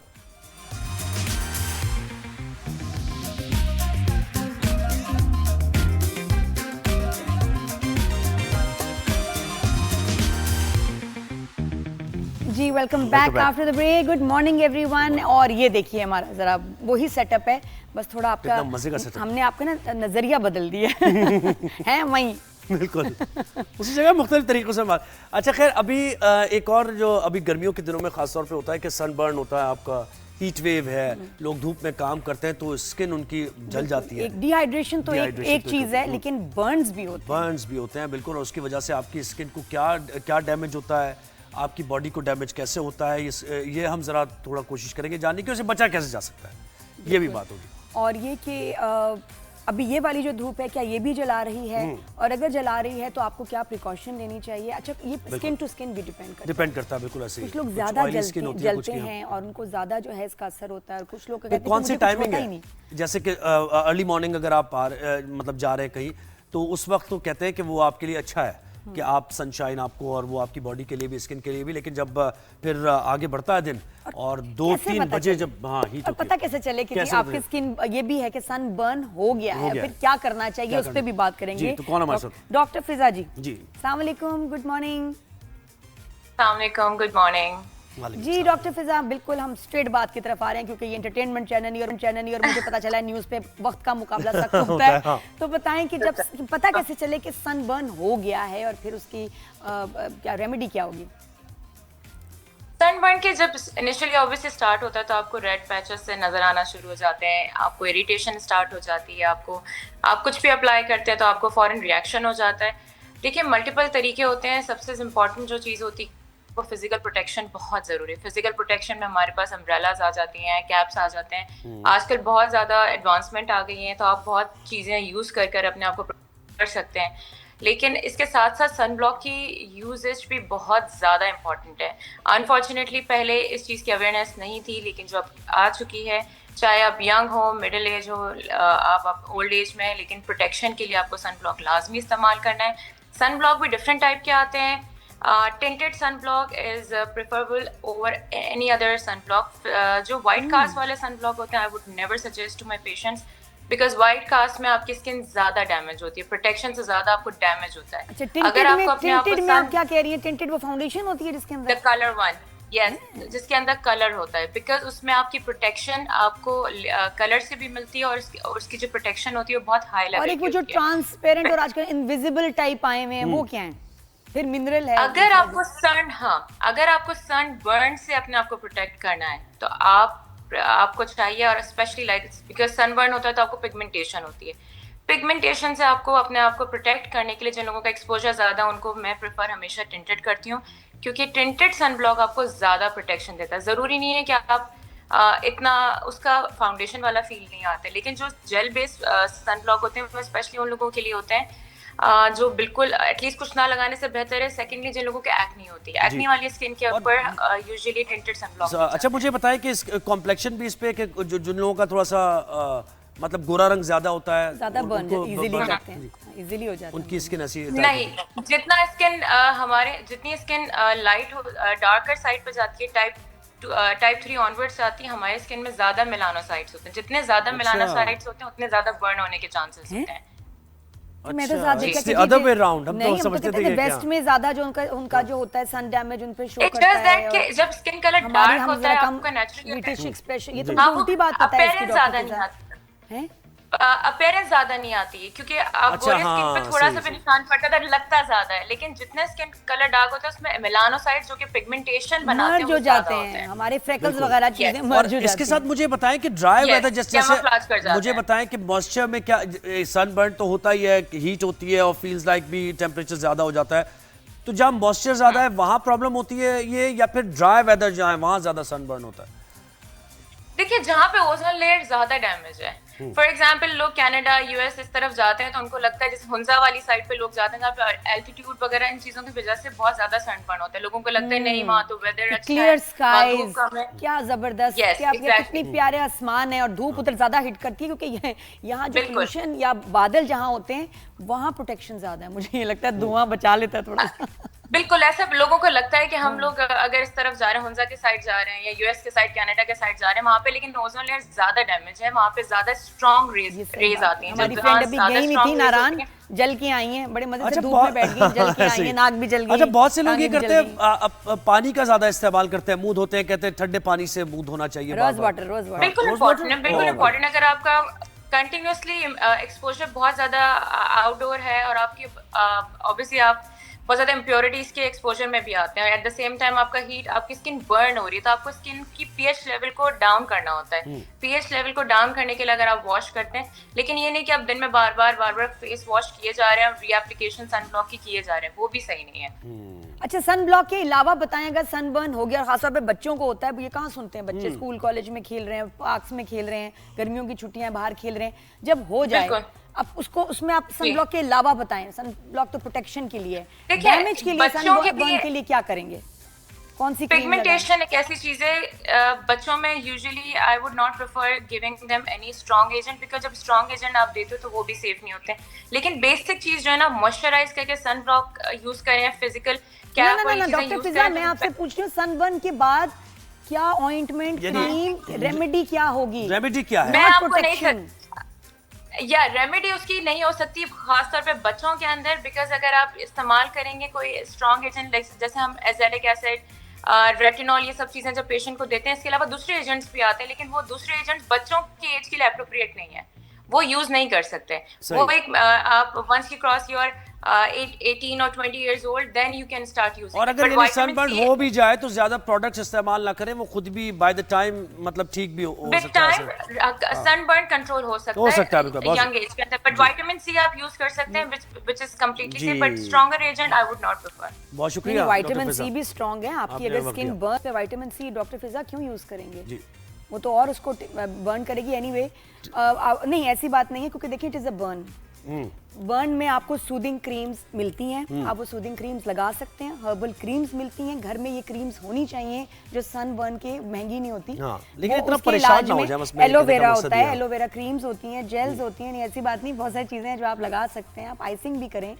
जी welcome back after the break, good morning everyone. और ये देखिए हमारा जरा वही सेटअप है, बस थोड़ा आपका कितना मजे का setup। हमने आपका ना नजरिया बदल दिया है वहीं। बिल्कुल उसी जगह मुख्तलिफ तरीकों से बात। अच्छा खैर, अभी एक और जो अभी गर्मियों के दिनों में खासतौर पे होता है कि सनबर्न होता है, आपका हीट वेव है, लोग धूप में काम करते हैं तो स्किन उनकी जल जाती है। एक डिहाइड्रेशन तो Dehydration एक तो चीज है, लेकिन बर्न्स भी होते हैं। बर्न्स भी होते हैं बिल्कुल, और उसकी वजह से आपकी स्किन को क्या क्या डैमेज होता है, आपकी बॉडी को डैमेज कैसे होता है, ये हम जरा थोड़ा कोशिश करेंगे जानने की, उससे बचा कैसे जा सकता है, ये भी बात होगी। और ये कि अभी ये वाली जो धूप है, क्या ये भी जला रही है, और अगर जला रही है तो आपको क्या प्रिकॉशन लेनी चाहिए? अच्छा, ये स्किन टू स्किन भी डिपेंड करता है बिल्कुल ऐसे ही। कुछ लोग कुछ ज्यादा oily skin होती है, कुछ जलते की हैं और उनको ज्यादा जो है इसका असर होता है, और कुछ लोग वो कहते हैं कौन कि सी मुझे कुछ टाइमिंग होता ही है? नहीं। जैसे कि अर्ली मॉर्निंग अगर आप मतलब जा रहे हैं कहीं, तो उस वक्त तो कहते हैं कि वो आपके लिए अच्छा है कि आप सनशाइन आपको, और वो आपकी बॉडी के लिए भी, स्किन के लिए भी, लेकिन जब फिर आगे बढ़ता है दिन और 2-3 बजे जब हीट और पता कैसे चले कि कैसे आपकी स्किन, ये भी है कि सन बर्न हो गया है, फिर क्या करना चाहिए, उस पर भी बात करेंगे। जी, तो कौन हमारे साथ? डॉक्टर फिजा जी। जी अस्सलाम वालेकुम, गुड मॉर्निंग। अस्सलाम वालेकुम, गुड मॉर्निंग। जी डॉक्टर फिजा, बिल्कुल हम स्ट्रेट बात की तरफ आ रहे हैं, क्योंकि ये एंटरटेनमेंट चैनल नहीं और मुझे पता चला है न्यूज़ पे वक्त का मुकाबला सख्त होता है। हाँ। तो बताएं कि जब पता कैसे चले कि सन बर्न हो गया है, और फिर उसकी क्या रेमेडी क्या होगी? सनबर्न के जब इनिशियली ऑब्वियसली स्टार्ट होता है तो आपको रेड पैचेस से नजर आना शुरू हो जाते हैं, आपको इरिटेशन स्टार्ट हो जाती है, आप कुछ भी अप्लाई करते हैं तो आपको फॉरन रिएक्शन हो जाता है। देखिए, मल्टीपल तरीके होते हैं। सबसे इम्पॉर्टेंट जो चीज़ होती है वो फिजिकल प्रोटेक्शन बहुत ज़रूरी है। फिजिकल प्रोटेक्शन में हमारे पास अम्ब्रेलाज आ जाती हैं, कैप्स आ जाते हैं, आजकल बहुत ज़्यादा एडवांसमेंट आ गई हैं, तो आप बहुत चीज़ें यूज़ कर अपने आप को प्रोटेक्ट कर सकते हैं। लेकिन इसके साथ साथ सन ब्लॉक की यूजेज भी बहुत ज़्यादा इम्पॉर्टेंट है। अनफॉर्चुनेटली पहले इस चीज़ की अवेयरनेस नहीं थी, लेकिन जो अब आ चुकी है, चाहे आप यंग हो, मिडिल एज हो, आप ओल्ड एज में, लेकिन प्रोटेक्शन के लिए आपको सन ब्लॉक लाजमी इस्तेमाल करना है। सन ब्लॉक भी डिफरेंट टाइप के आते हैं। Tinted sun block is preferable over any other sun block. जो वाइट कास्ट वाले सन ब्लॉक होते हैं, I would never suggest to my patients, because white cast में आपकी स्किन ज्यादा डैमेज होती है, प्रोटेक्शन से ज्यादा आपको डैमेज होता है। अच्छा, टिंटेड में आप क्या कह रही हैं? टिंटेड वो फाउंडेशन होती है जिसके अंदर कलर वन, यस, जिसके अंदर कलर होता है, बिकॉज उसमें आपकी प्रोटेक्शन आपको कलर से भी मिलती है, और उसकी जो प्रोटेक्शन होती है वो बहुत हाई लेवल की और एक वो जो होती है। ट्रांसपेरेंट और आजकल इनविजिबल टाइप आए हुए हैं, वो क्या है? फिर मिनरल है। अगर आपको सन बर्न से अपने आप को प्रोटेक्ट करना है तो आपको चाहिए, और specially like because sunburn होता है तो आपको पिगमेंटेशन होती है। पिगमेंटेशन से आपको अपने आप को प्रोटेक्ट करने के लिए जिन लोगों का एक्सपोजर ज़्यादा, उनको मैं प्रेफर हमेशा टिंटेड करती हूँ, क्योंकि टिंटेड सन ब्लॉक आपको ज़्यादा प्रोटेक्शन देता है। ज़रूरी नहीं है कि आप इतना उसका फाउंडेशन वाला फील नहीं आता है। लेकिन जो जेल बेस्ड सन ब्लॉक होते हैं वो स्पेशली उन लोगों के लिए होते हैं जो बिल्कुल एटलीस्ट कुछ ना लगाने से बेहतर है। सेकेंडली जिन लोगों के एक्ने होती है, एक्ने वाली स्किन के ऊपर यूजुअली टिंटेड सनब्लॉक। अच्छा मुझे बताएं कि इस कॉम्प्लेक्शन भी इस पे कि जिन लोगों का थोड़ा सा मतलब गोरा रंग ज्यादा होता है, ज्यादा बर्न इजीली करते हैं, इजीली हो जाता है उनकी स्किन ऐसी नहीं, जितना स्किन जितनी स्किन लाइट हो डार्कर साइड पे जाती है, टाइप 3 ऑनवर्ड्स जाती है, हमारे स्किन में ज्यादा मेलानोसाइट्स होते हैं। जितने ज्यादा मेलानोसाइट्स होते हैं उतने ज्यादा बर्न होने के चांसेस होते हैं। मैं तो ज्यादा कहती अदर वे राउंड हम तो समझते थे कि वेस्ट में ज्यादा जो उनका जो होता है सन डैमेज उन पे शो करता है। कि जब स्किन कलर डार्क होता है आपका नेचुरली ब्रिटिश एक्सप्रेशन, ये तो उल्टी बात पता है इसकी ज्यादा नहीं आती है, अपीयरेंस ज्यादा नहीं आती है क्योंकि आप गोरे स्किन पे थोड़ा सा भी निशान पड़ता है लगता ज्यादा है, लेकिन जितने स्किन कलर डार्क होता है उसमें मेलानोसाइट्स जो कि पिगमेंटेशन बनाते हैं जो जाते हैं, हमारे फ्रेकल्स वगैरह चीजें मर जो जाती हैं। इसके साथ मुझे बताएं कि ड्राई वेदर जैसे मुझे बताएं कि मॉइस्चर में क्या सनबर्न तो होता ही है, हीट होती है और फील्स लाइक भी टेम्परेचर ज्यादा हो जाता है, तो जहाँ मॉइस्चर ज्यादा है वहां प्रॉब्लम होती है ये, या फिर ड्राई वेदर जहाँ है वहां ज्यादा सनबर्न होता है? देखिए जहाँ पे ओजोन लेयर ज्यादा डैमेज है, फॉर एग्जाम्पल लोग कनाडा यूएस इस तरफ जाते हैं तो उनको लगता है जैसे हुंजा वाली साइड पे लोग जाते हैं जहाँ पे एल्टीट्यूड वगैरह इन चीजों की वजह से बहुत ज्यादा सनबर्न होता है। लोगों को लगता है नहीं वहाँ तो वेदर अच्छा है, क्लियर स्काईज, क्या जबरदस्त, कितनी प्यारे आसमान है और धूप उधर ज्यादा हिट करती है क्योंकि यहाँ जो पोल्यूशन या बादल जहाँ होते हैं वहाँ प्रोटेक्शन ज्यादा है। मुझे ये लगता है धुआं बचा लेता है थोड़ा सा। बिल्कुल ऐसा लोगों को लगता है कि हम लोग अगर इस तरफ जा रहे हैं, हुंजा के साइड जा रहे हैं या यूएस के साइड कनाडा के साइड जा रहे हैं वहाँ पे, लेकिन ओजोन लेयर ज्यादा डैमेज है, वहाँ पे ज्यादा स्ट्रॉन्ग रेज आती हैं। हमारी फ्रेंड अभी गई नहीं थी नारायण, जल के आई हैं, बड़े मजे से धूप में बैठ गई, जल के आई हैं, नाक भी जल गई। अच्छा बहुत से लोग ये करते हैं पानी का ज्यादा इस्तेमाल करते हैं, मुंह धोते हैं, कहते हैं ठंडे पानी से मुंह धोना चाहिए। रोज वाटर बिल्कुल इम्पोर्टेंट। अगर आपका कंटिन्यूसली एक्सपोजर बहुत ज्यादा आउटडोर है और आपकी ऑब्वियसली आप बहुत ज्यादा इम्प्योरिटीज के एक्सपोजर में भी आते हैं, एट द सेम टाइम आपका हीट, आपकी स्किन बर्न हो रही है तो आपको स्किन की पीएच लेवल को डाउन करना होता है। पीएच लेवल को डाउन करने के लिए अगर आप वॉश करते हैं, लेकिन ये नहीं कि आप दिन में बार बार फेस वॉश किए जा रहे हैं और रीएप्लिकेशन सनब्लॉक की किए जा रहे हैं, वो भी सही नहीं है। अच्छा सन ब्लॉक के अलावा बताएं, अगर सनबर्न हो गया और खासतौर पे बच्चों को होता है, ये कहाँ सुनते हैं बच्चे, स्कूल कॉलेज में खेल रहे हैं, पार्क्स में खेल रहे हैं, गर्मियों की छुट्टियां बाहर खेल रहे हैं, जब हो जाए अब उसको उसमें आप सन ब्लॉक के अलावा बताएं, सन ब्लॉक तो प्रोटेक्शन के लिए, डैमेज के लिए, सनबर्न के लिए क्या करेंगे, कौन सी पिगमेंटेशन एक ऐसी चीज है बच्चों में usually I would not prefer giving them any strong agent, because जब स्ट्रॉन्ग एजेंट आप देते हो तो वो भी सेफ नहीं होते, लेकिन बेसिक चीज जो है ना मॉइस्चराइज करके सन ब्लॉक यूज करें, फिजिकल क्या डॉक्टर फिजा मैं आपसे पूछ रही हूँ सनबर्न के बाद क्या ऑइंटमेंट, क्रीम, रेमेडी क्या होगी? रेमेडी क्या है? मैं आपको नहीं या रेमेडी उसकी नहीं हो सकती खासतौर पे बच्चों के अंदर, बिकॉज अगर आप इस्तेमाल करेंगे कोई स्ट्रॉन्ग एजेंट जैसे हम एजेलिक एसिड, रेटिनॉल, ये सब चीजें जब पेशेंट को देते हैं, इसके अलावा दूसरे एजेंट्स भी आते हैं, लेकिन वो दूसरे एजेंट्स बच्चों की एज के लिए एप्रोप्रिएट नहीं है, वो यूज नहीं कर सकते। वो एक आप once you cross your 18 or 20 years old, then you can start using. और अगर ये सनबर्न हो भी जाए तो ज्यादा प्रोडक्ट्स इस्तेमाल ना करें, वो खुद भी बाय द टाइम मतलब ठीक भी हो सकता है, सनबर्न कंट्रोल हो सकता है यंग एज के अंदर, बट विटामिन सी आप यूज कर सकते हैं which is completely safe, but stronger agent I would not prefer. बहुत शुक्रिया। विटामिन सी भी स्ट्रॉन्ग है आपकी, अगर स्किन बर्न पे विटामिन सी डॉक्टर फिजा क्यों यूज करेंगे? वो तो और उसको बर्न करेगी एनीवे। नहीं ऐसी बात नहीं है, क्योंकि देखिए it is a burn, burn में आपको सूदिंग क्रीम्स मिलती हैं, आप वो सूदिंग क्रीम्स लगा सकते हैं, हर्बल क्रीम्स मिलती हैं, घर में ये क्रीम्स होनी चाहिए जो सन बर्न के महंगी नहीं होती। लेकिन इतना परेशान ना हो जाए, बस एलोवेरा होता है, एलोवेरा क्रीम्स होती हैं, जेल्स होती हैं, ऐसी बात नहीं, बहुत सारी चीजें हैं जो आप लगा सकते हैं, आप आइसिंग भी करें,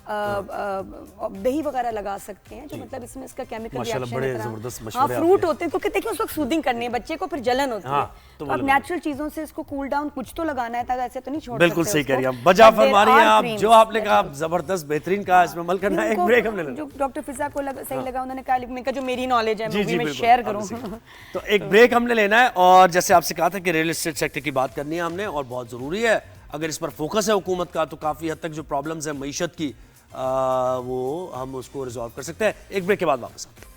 दही वगैरह लगा सकते हैं, जो मतलब इसमें इसका केमिकल रिएक्शन, हाँ फ्रूट होते हैं, क्योंकि देखिए उसको सूदिंग करनी है, बच्चे को फिर जलन होती है, तो आप नेचुरल चीजों से इसको कूल डाउन कुछ तो लगाना है, ताकि ऐसे तो नहीं छोड़ सकते। बिल्कुल सही कह रही हैं, बजा फरमा रही हैं आप, जो आपने कहा जबरदस्त बेहतरीन कहा, इसमें अमल करना है। एक ब्रेक हमने लेना, जो डॉक्टर फिजा को सही लगा, उन्होंने कहा जो मेरी नॉलेज है मैं शेयर करूं, तो एक ब्रेक हमने लेना है, और जैसे आपसे कहा था कि रियल एस्टेट सेक्टर की बात करनी है हमने, और बहुत जरूरी है, अगर इस पर फोकस है हुकूमत का तो काफी हद तक जो प्रॉब्लम्स है मईशत की वो हम उसको रिजॉल्व कर सकते हैं। एक ब्रेक के बाद वापस आते हैं।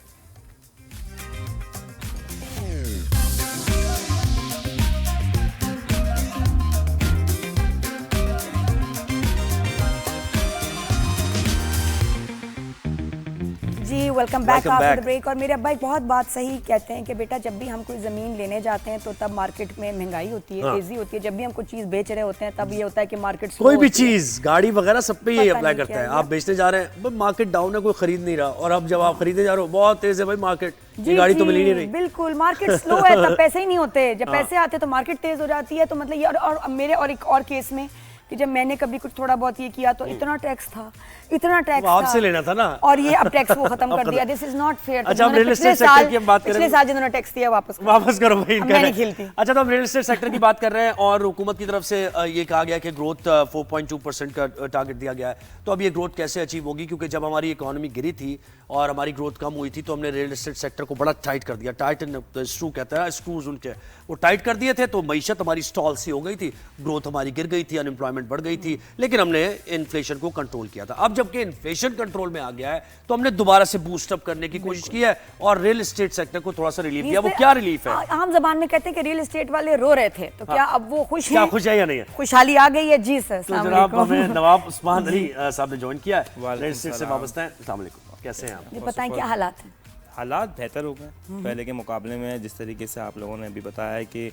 जी welcome back Welcome after back. The break. और मेरे अब्बा एक बहुत बात सही कहते हैं कि बेटा जब भी हम कोई ज़मीन लेने जाते हैं तो तब मार्केट में महंगाई होती है, हाँ। तेज़ी होती है। जब भी हम कोई चीज़ बेच रहे होते हैं तब ये होता है कि मार्केट कोई भी चीज गाड़ी वगैरह सब पे यही पता अप्लाई नहीं करता क्या है। है। आप बेचने जा रहे हैं, मार्केट डाउन है, कोई खरीद नहीं रहा, और अब जब आप खरीदने जा रहे हो बहुत तेज है भाई मार्केट, ये गाड़ी तो मिल ही नहीं रही। बिल्कुल, मार्केट स्लो है तब पैसे ही नहीं होते, जब हाँ। पैसे आते तो मार्केट तेज हो जाती है। तो मतलब ये और मेरे और एक और केस में कि जब मैंने कभी कुछ थोड़ा बहुत ये किया तो इतना टैक्स था, इतना टैक्स वो आपसे लेना था ना। और ये अब टैक्स वो खत्म अब कर दिया। खत्म। This is not fair. अच्छा, हम रियल एस्टेट सेक्टर की हम बात करें। पिछले साल जिन्होंने टैक्स दिया वापस करो भाई, मैं नहीं खेलती। अच्छा, तो हम रियल एस्टेट सेक्टर की बात कर रहे हैं और हुकूमत की तरफ से ये कहा गया कि ग्रोथ 4.2% का टारगेट दिया गया है। तो अब ये ग्रोथ कैसे अचीव होगी, क्योंकि जब हमारी इकोनॉमी गिरी थी और हमारी ग्रोथ कम हुई थी तो हमने रियल एस्टेट सेक्टर को बड़ा टाइट कर दिया। टाइट एंड स्क्रू कहता है, स्क्रूज उनके वो टाइट कर दिए थे, तो मईशत हमारी स्टॉल सी हो गई थी, ग्रोथ हमारी गिर गई थी, अनएम्प्लॉयमेंट बढ़ गई थी, लेकिन हमने इन्फ्लेशन को कंट्रोल किया था। अब जबकि इन्फ्लेशन कंट्रोल में आ गया है तो हमने दोबारा से बूस्ट अप करने की कोशिश की है और रियल एस्टेट सेक्टर को थोड़ा सा रिलीफ दिया। वो क्या रिलीफ है? आम जबान में कहते हैं कि रियल एस्टेट वाले रो रहे थे, तो क्या अब वो खुश क्या हैं? खुश है या नहीं है? खुशहाली आ गई है जी सर। तो जनाब हमें नवाब उस्मान अली साहब ने ज्वाइन किया है, रियल एस्टेट से वाबस्ता है। अस्सलाम वालेकुम, कैसे हैं आप? ये बताएं क्या हालात हैं? हालात बेहतर हो गए पहले के मुकाबले में। जिस तरीके से आप लोगों ने अभी बताया है कि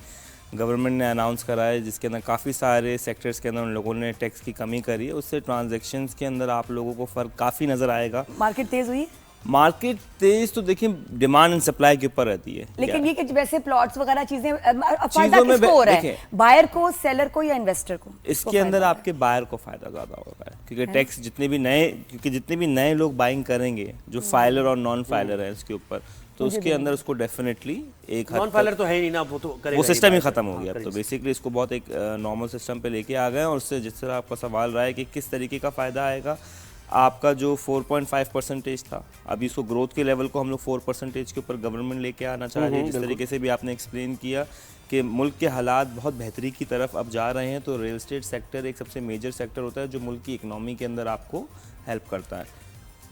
गवर्नमेंट ने अनाउंस करा है, जिसके अंदर काफ़ी सारे सेक्टर्स के अंदर उन लोगों ने टैक्स की कमी करी है, उससे ट्रांजैक्शंस के अंदर आप लोगों को फ़र्क काफ़ी नज़र आएगा। मार्केट तेज हुई है? मार्केट तेज तो देखिए डिमांड एंड सप्लाई के ऊपर रहती है, लेकिन ये कि वैसे प्लॉट्स वगैरह चीजें फायदा चीज़ों में किसको हो रहा है? देखिए, बायर को, सेलर को या इन्वेस्टर को? इसके अंदर आपके बायर को फायदा ज़्यादा हो रहा है, क्योंकि टैक्स जितने भी नए लोग बाइंग करेंगे, जो फाइलर और नॉन फाइलर है इसके ऊपर, तो उसके अंदर उसको डेफिनेटली एक नॉन फाइलर तो है ही नहीं ना, वो तो करेगा, वो सिस्टम ही खत्म हो गया। तो बेसिकली इसको बहुत एक नॉर्मल सिस्टम पे लेके आ गए, और उससे जिस तरह आपका सवाल रहा है कि किस तरीके का फ़ायदा आएगा, आपका जो 4.5% था, अभी इसको ग्रोथ के लेवल को हम लोग 4% के ऊपर गवर्नमेंट लेके आना चाह रही है। जिस तरीके से भी आपने एक्सप्लेन किया कि मुल्क के हालात बहुत बेहतरी की तरफ अब जा रहे हैं, तो रियल एस्टेट सेक्टर एक सबसे मेजर सेक्टर होता है जो मुल्क की इकनॉमी के अंदर आपको हेल्प करता है।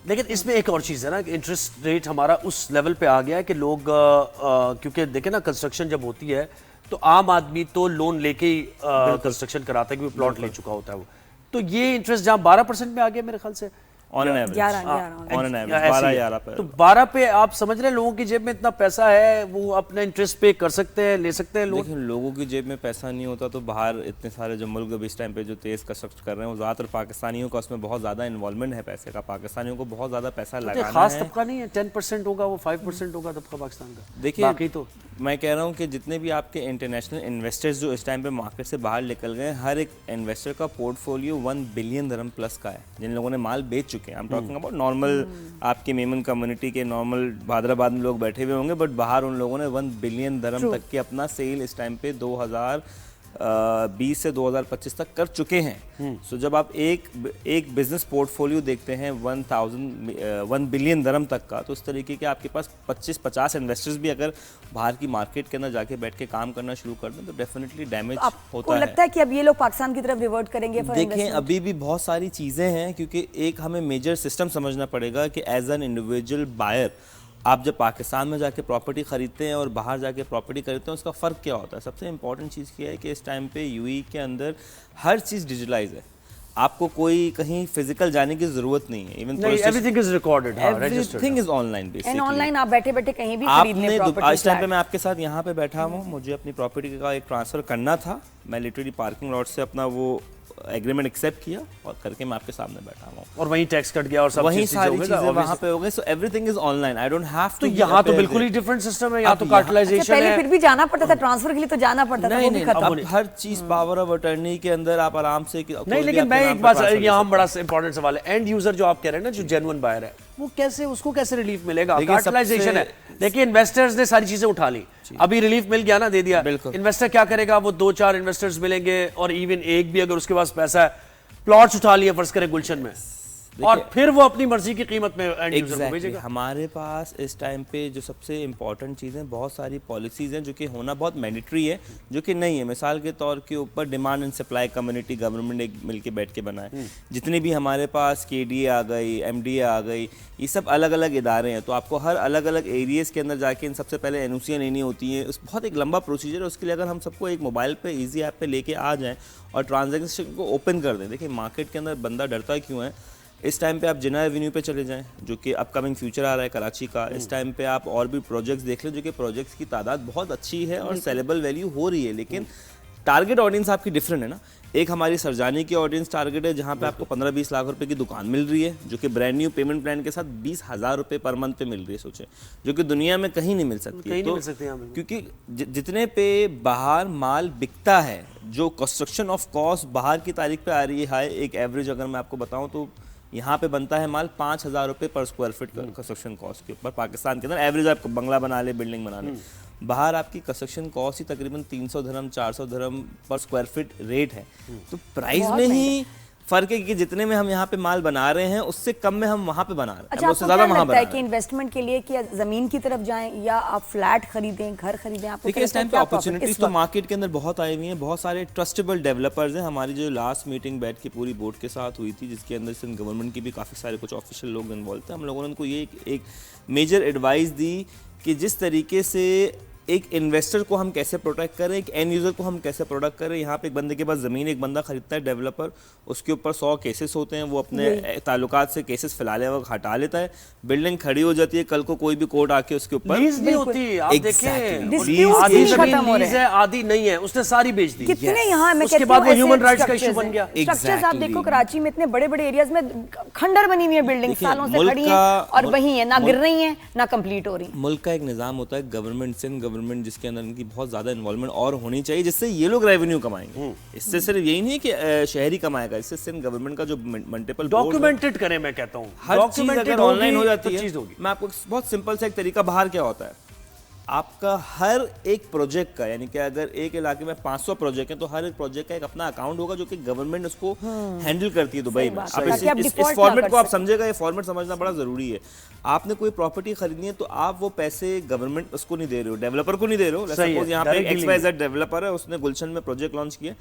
लेकिन इसमें एक और चीज़ है ना कि इंटरेस्ट रेट हमारा उस लेवल पे आ गया है कि लोग क्योंकि देखें ना, कंस्ट्रक्शन जब होती है तो आम आदमी तो लोन लेके ही कंस्ट्रक्शन कराता है, क्योंकि प्लॉट ले चुका होता है वो। तो ये इंटरेस्ट जहाँ 12% में आ गया मेरे ख्याल से, ऑन एन एवरेज 12-11 पे। तो 12 पे आप समझ रहे हैं लोगों की जेब में इतना पैसा है, वो अपना इंटरेस्ट पे कर सकते हैं, ले सकते हैं लोन। लेकिन लोगों की जेब में पैसा नहीं होता तो बाहर इतने सारे जो मुल्क अब इस टाइम पे जो तेज कंस्ट्रक्ट कर रहे हैं, वो ज़्यादातर पाकिस्तानियों का उसमें बहुत ज़्यादा इन्वॉल्वमेंट है पैसे का। पाकिस्तानियों को बहुत ज़्यादा पैसा लगाना है। खास तबका नहीं है, 10% होगा, वो 5% होगा तबका पाकिस्तान का। देखिए, बाकी तो मैं कह रहा हूँ कि जितने भी आपके इंटरनेशनल इन्वेस्टर्स जो इस टाइम पे मार्केट से बाहर निकल गए, हर एक इन्वेस्टर का पोर्टफोलियो 1 बिलियन दिरहम प्लस का है, जिन लोगों ने माल बेच चुके हैं। I am talking about normal आपके मेमन कम्युनिटी के नॉर्मल हैदराबाद में लोग बैठे हुए होंगे, बट बाहर उन लोगों ने 1 बिलियन दिरहम तक की अपना सेल इस टाइम पे 2020 से 2025 तक कर चुके हैं। सो जब आप एक बिजनेस पोर्टफोलियो देखते हैं 1 बिलियन दिरहम तक का, तो उस तरीके के आपके पास 25-50 इन्वेस्टर्स भी अगर बाहर की मार्केट के अंदर जाके बैठ के काम करना शुरू कर दें तो डेफिनेटली डैमेज होता है। लगता है कि अब ये लोग पाकिस्तान की तरफ रिवर्ट करेंगे? देखें, अभी भी बहुत सारी चीज़ें हैं, क्योंकि एक हमें मेजर सिस्टम समझना पड़ेगा कि एज एन इंडिविजुअल बायर आप जब पाकिस्तान में जाके प्रॉपर्टी खरीदते हैं और बाहर जाके प्रॉपर्टी खरीदते हैं, उसका फ़र्क क्या होता है? सबसे इंपॉर्टेंट चीज़ क्या है कि इस टाइम पे यूएई के अंदर हर चीज़ डिजिटलाइज है, आपको कोई कहीं फिजिकल जाने की जरूरत नहीं है। Even everything is recorded, everything is online basically. Online आप बैठे बैठे कहीं भी खरीदने प्रॉपर्टी। इस टाइम पे मैं आपके साथ यहाँ पे बैठा हूँ, मुझे अपनी प्रॉपर्टी का एक ट्रांसफ़र करना था, मैं लिटरली पार्किंग लॉट से अपना वो एग्रीमेंट एक्सेप्ट किया और करके मैं आपके सामने बैठा हूँ, और वहीं टैक्स कट गया और सब वहीं सारी चीजें वहाँ पे हो गई। So everything is online, I don't have to. यहाँ तो बिल्कुल ही डिफरेंट सिस्टम है, यहाँ तो कार्टलाइजेशन है। पहले फिर भी जाना पड़ता था ट्रांसफर के लिए, तो जाना पड़ता था, वो भी खत्म। अब हर चीज पावर ऑफ अटर्नी के अंदर आप आराम से नहीं। लेकिन मैं एक बात, यहाँ बड़ा इंपॉर्टेंट सवाल है, एंड यूजर जो आप कह रहे हैं ना, जो जेन्युइन बायर है, वो कैसे, उसको कैसे रिलीफ मिलेगा? कार्टलाइजेशन है, देखिए इन्वेस्टर्स ने सारी चीजें उठा ली, अभी रिलीफ मिल गया ना, दे दिया। इन्वेस्टर क्या करेगा? वो 2-4 इन्वेस्टर्स मिलेंगे, और इवन एक भी अगर उसके पास पैसा है, प्लॉट्स उठा लिए फर्ज करें गुलशन में, और फिर वो अपनी मर्जी की कीमत में एंड यूजर को भेजेगा। हमारे पास इस टाइम पे जो सबसे इंपॉर्टेंट चीज़ें, बहुत सारी पॉलिसीज़ हैं जो कि होना बहुत मैंडेटरी है, जो कि नहीं है। मिसाल के तौर के ऊपर demand and supply community government एक मिल के बैठ के बनाए, जितनी भी हमारे पास KDA आ गई, MDA आ गई, ये सब अलग अलग इदारे हैं, तो आपको हर अलग अलग एरियाज़ के अंदर जाके इन सबसे पहले NOC लेनी होती है। उस बहुत एक लंबा प्रोसीजर है, उसके लिए अगर हम सबको एक मोबाइल पे ईजी ऐप पे लेके आ जाएँ और ट्रांजैक्शन को ओपन कर दें। देखिए, मार्केट के अंदर बंदा डरता क्यों है इस टाइम पे आप जिना एवेन्यू पे चले जाएं, जो कि अपकमिंग फ्यूचर आ रहा है कराची का। इस टाइम पे आप और भी प्रोजेक्ट्स देख लें, जो कि प्रोजेक्ट्स की तादाद बहुत अच्छी है और सेलेबल वैल्यू हो रही है, लेकिन टारगेट ऑडियंस आपकी डिफरेंट है ना। एक हमारी सरजानी की ऑडियंस टारगेट है, जहाँ पे आपको 15-20 लाख रुपए की दुकान मिल रही है, जो कि ब्रांड न्यू पेमेंट प्लान के साथ 20,000 रुपए पर मंथ पे मिल रही है। सोचें, जो कि दुनिया में कहीं नहीं मिल सकती। कहीं नहीं मिल सकती यहाँ पे। क्योंकि जितने पे बाहर माल बिकता है, जो कंस्ट्रक्शन ऑफ कॉस्ट बाहर की तारीख पे आ रही है हाई, एक एवरेज अगर मैं आपको बताऊँ तो यहाँ पे बनता है माल 5,000 रुपए पर स्क्वायर फीट कंस्ट्रक्शन कॉस्ट के ऊपर पाकिस्तान के अंदर। एवरेज आप बंगला बना ले, बिल्डिंग बना ले, बाहर आपकी कंस्ट्रक्शन कॉस्ट ही तकरीबन 300 दिरहम 400 दिरहम पर स्क्वायर फीट रेट है। तो प्राइस में ही फर्क है कि जितने में हम यहाँ पे माल बना रहे हैं उससे कम में हम वहाँ पे बना रहे हैं। अच्छा, आपको क्या लगता है कि इन्वेस्टमेंट के लिए कि जमीन की तरफ जाएं या आप फ्लैट खरीदें, घर खरीदें? आपको देखिए, इस टाइम पे अपॉर्चुनिटीज तो मार्केट के अंदर बहुत आई हुई हैं। बहुत सारे ट्रस्टेबल डेवलपर्स हैं। हमारी जो लास्ट मीटिंग बैठ के पूरी बोर्ड के साथ हुई थी, जिसके अंदर सिंध गवर्नमेंट की भी काफ़ी सारे कुछ ऑफिशियल लोग इन्वॉल्व थे, हम लोगों ने उनको ये एक मेजर एडवाइस दी कि जिस तरीके से एक इन्वेस्टर को हम कैसे प्रोटेक्ट करें, एक एंड यूज़र को हम कैसे प्रोटेक्ट करें। यहाँ पे एक बंदे के पास ज़मीन, एक बंदा खरीदता है डेवलपर, उसके ऊपर 100 केसेस होते हैं, वो अपने ताल्लुकात से केसेस फैलाने वक्त हटा लेता है, बिल्डिंग खड़ी हो जाती है, कल को कोई भी कोर्ट आके उसके ऊपर लीज नहीं होती। आप देखें, आधी जमीन लीज है, आधी नहीं है, उसने सारी बेच दी। कितने यहाँ मैं उसके बाद वो ह्यूमन राइट्स का इशू बन गया। स्ट्रक्चर्स आप देखो, कराची में इतने बड़े-बड़े एरियाज में खंडर बनी हुई है, बिल्डिंग सालों से खड़ी है और वही है, ना गिर रही है ना कंप्लीट हो रही। मुल्क का एक निज़ाम होता है गवर्नमेंट, सिंध गवर्नमेंट, जिसके अंदर की बहुत ज्यादा इन्वॉल्वमेंट और होनी चाहिए, जिससे ये लोग रेवेन्यू कमाएंगे। इससे सिर्फ यही नहीं है कि शहरी कमाएगा, इससे सिर्फ गवर्नमेंट का जो मल्टीपल डॉक्यूमेंटेड करें, मैं कहता हूँ हर चीज अगर ऑनलाइन हो जाती है। मैं आपको बहुत सिंपल सा एक तरीका, बाहर क्या होता है, आपका हर एक प्रोजेक्ट का, यानी कि अगर एक इलाके में 500 प्रोजेक्ट हैं तो हर एक प्रोजेक्ट का एक अपना अकाउंट होगा, जो कि गवर्नमेंट उसको हैंडल करती है दुबई में। अब इस फॉर्मेट को आप समझेगा, ये फॉर्मेट समझना बड़ा जरूरी है। आपने कोई प्रॉपर्टी खरीदनी है तो आप वो पैसे गवर्नमेंट उसको नहीं दे रहे हो, डेवलपर को नहीं दे रहे हो। सपोज यहाँ पे XYZ डेवलपर है, उसने गुलशन में प्रोजेक्ट लॉन्च किया,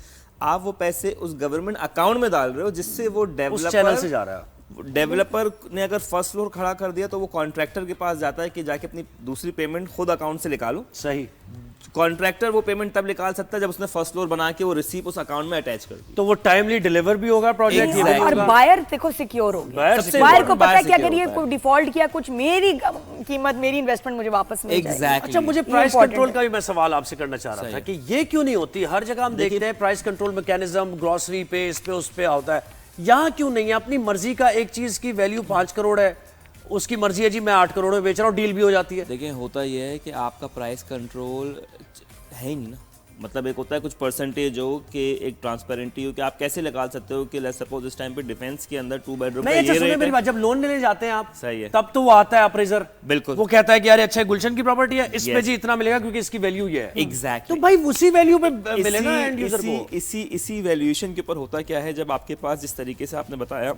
आप वो पैसे उस गवर्नमेंट अकाउंट में डाल रहे हो, जिससे वो डेवलपर से जा रहा है। डेवलपर ने अगर फर्स्ट फ्लोर खड़ा कर दिया तो वो कॉन्ट्रैक्टर के पास जाता है कि जाके अपनी दूसरी पेमेंट खुद अकाउंट से निकालो। सही। कॉन्ट्रैक्टर वो पेमेंट तब निकाल सकता है जब उसने फर्स्ट फ्लोर बना के वो रिसीप उस अकाउंट में अटैच कर दी, तो वो टाइमली डिलीवर भी होगा प्रोजेक्ट। और बायर देखो सिक्योर हो गया, बायर को पता है कि अगर ये कोई डिफॉल्ट किया, कुछ मेरी कीमत, मेरी इन्वेस्टमेंट मुझे वापस मिल जाएगी। अच्छा, मुझे प्राइस कंट्रोल का भी मैं सवाल आपसे करना चाह रहा था कि ये क्यों नहीं होती? हर जगह हम देखते हैं प्राइस कंट्रोल मैकेनिज्म, ग्रोसरी पे, इस पे उस पे होता है, यहाँ क्यों नहीं है? अपनी मर्जी का, एक चीज की वैल्यू 5 करोड़ है, उसकी मर्जी है जी मैं 8 करोड़ में बेच रहा हूँ, डील भी हो जाती है। देखिए, होता यह है कि आपका प्राइस कंट्रोल है ही नहीं ना। मतलब एक होता है कुछ परसेंटेज हो कि एक ट्रांसपेरेंटी हो कि आप कैसे निकाल सकते हो कि लेट्स सपोज इस टाइम पे डिफेंस के अंदर 2 बेडरूम का ये रेट है। मेरी बात, जब लोन लेने जाते हैं आप, सही है, तब तो वो आता है अप्रेजर, बिल्कुल, वो कहता है कि यार अच्छा गुलशन की प्रॉपर्टी है, इस पे जी इतना मिलेगा क्योंकि इसकी वैल्यू ये है। एग्जैक्टली। तो भाई उसी वैल्यू पे मिलेगा एंड यूजर को। इसी वैल्यूएशन के ऊपर होता क्या है, जब आपके पास जिस तरीके से आपने बताया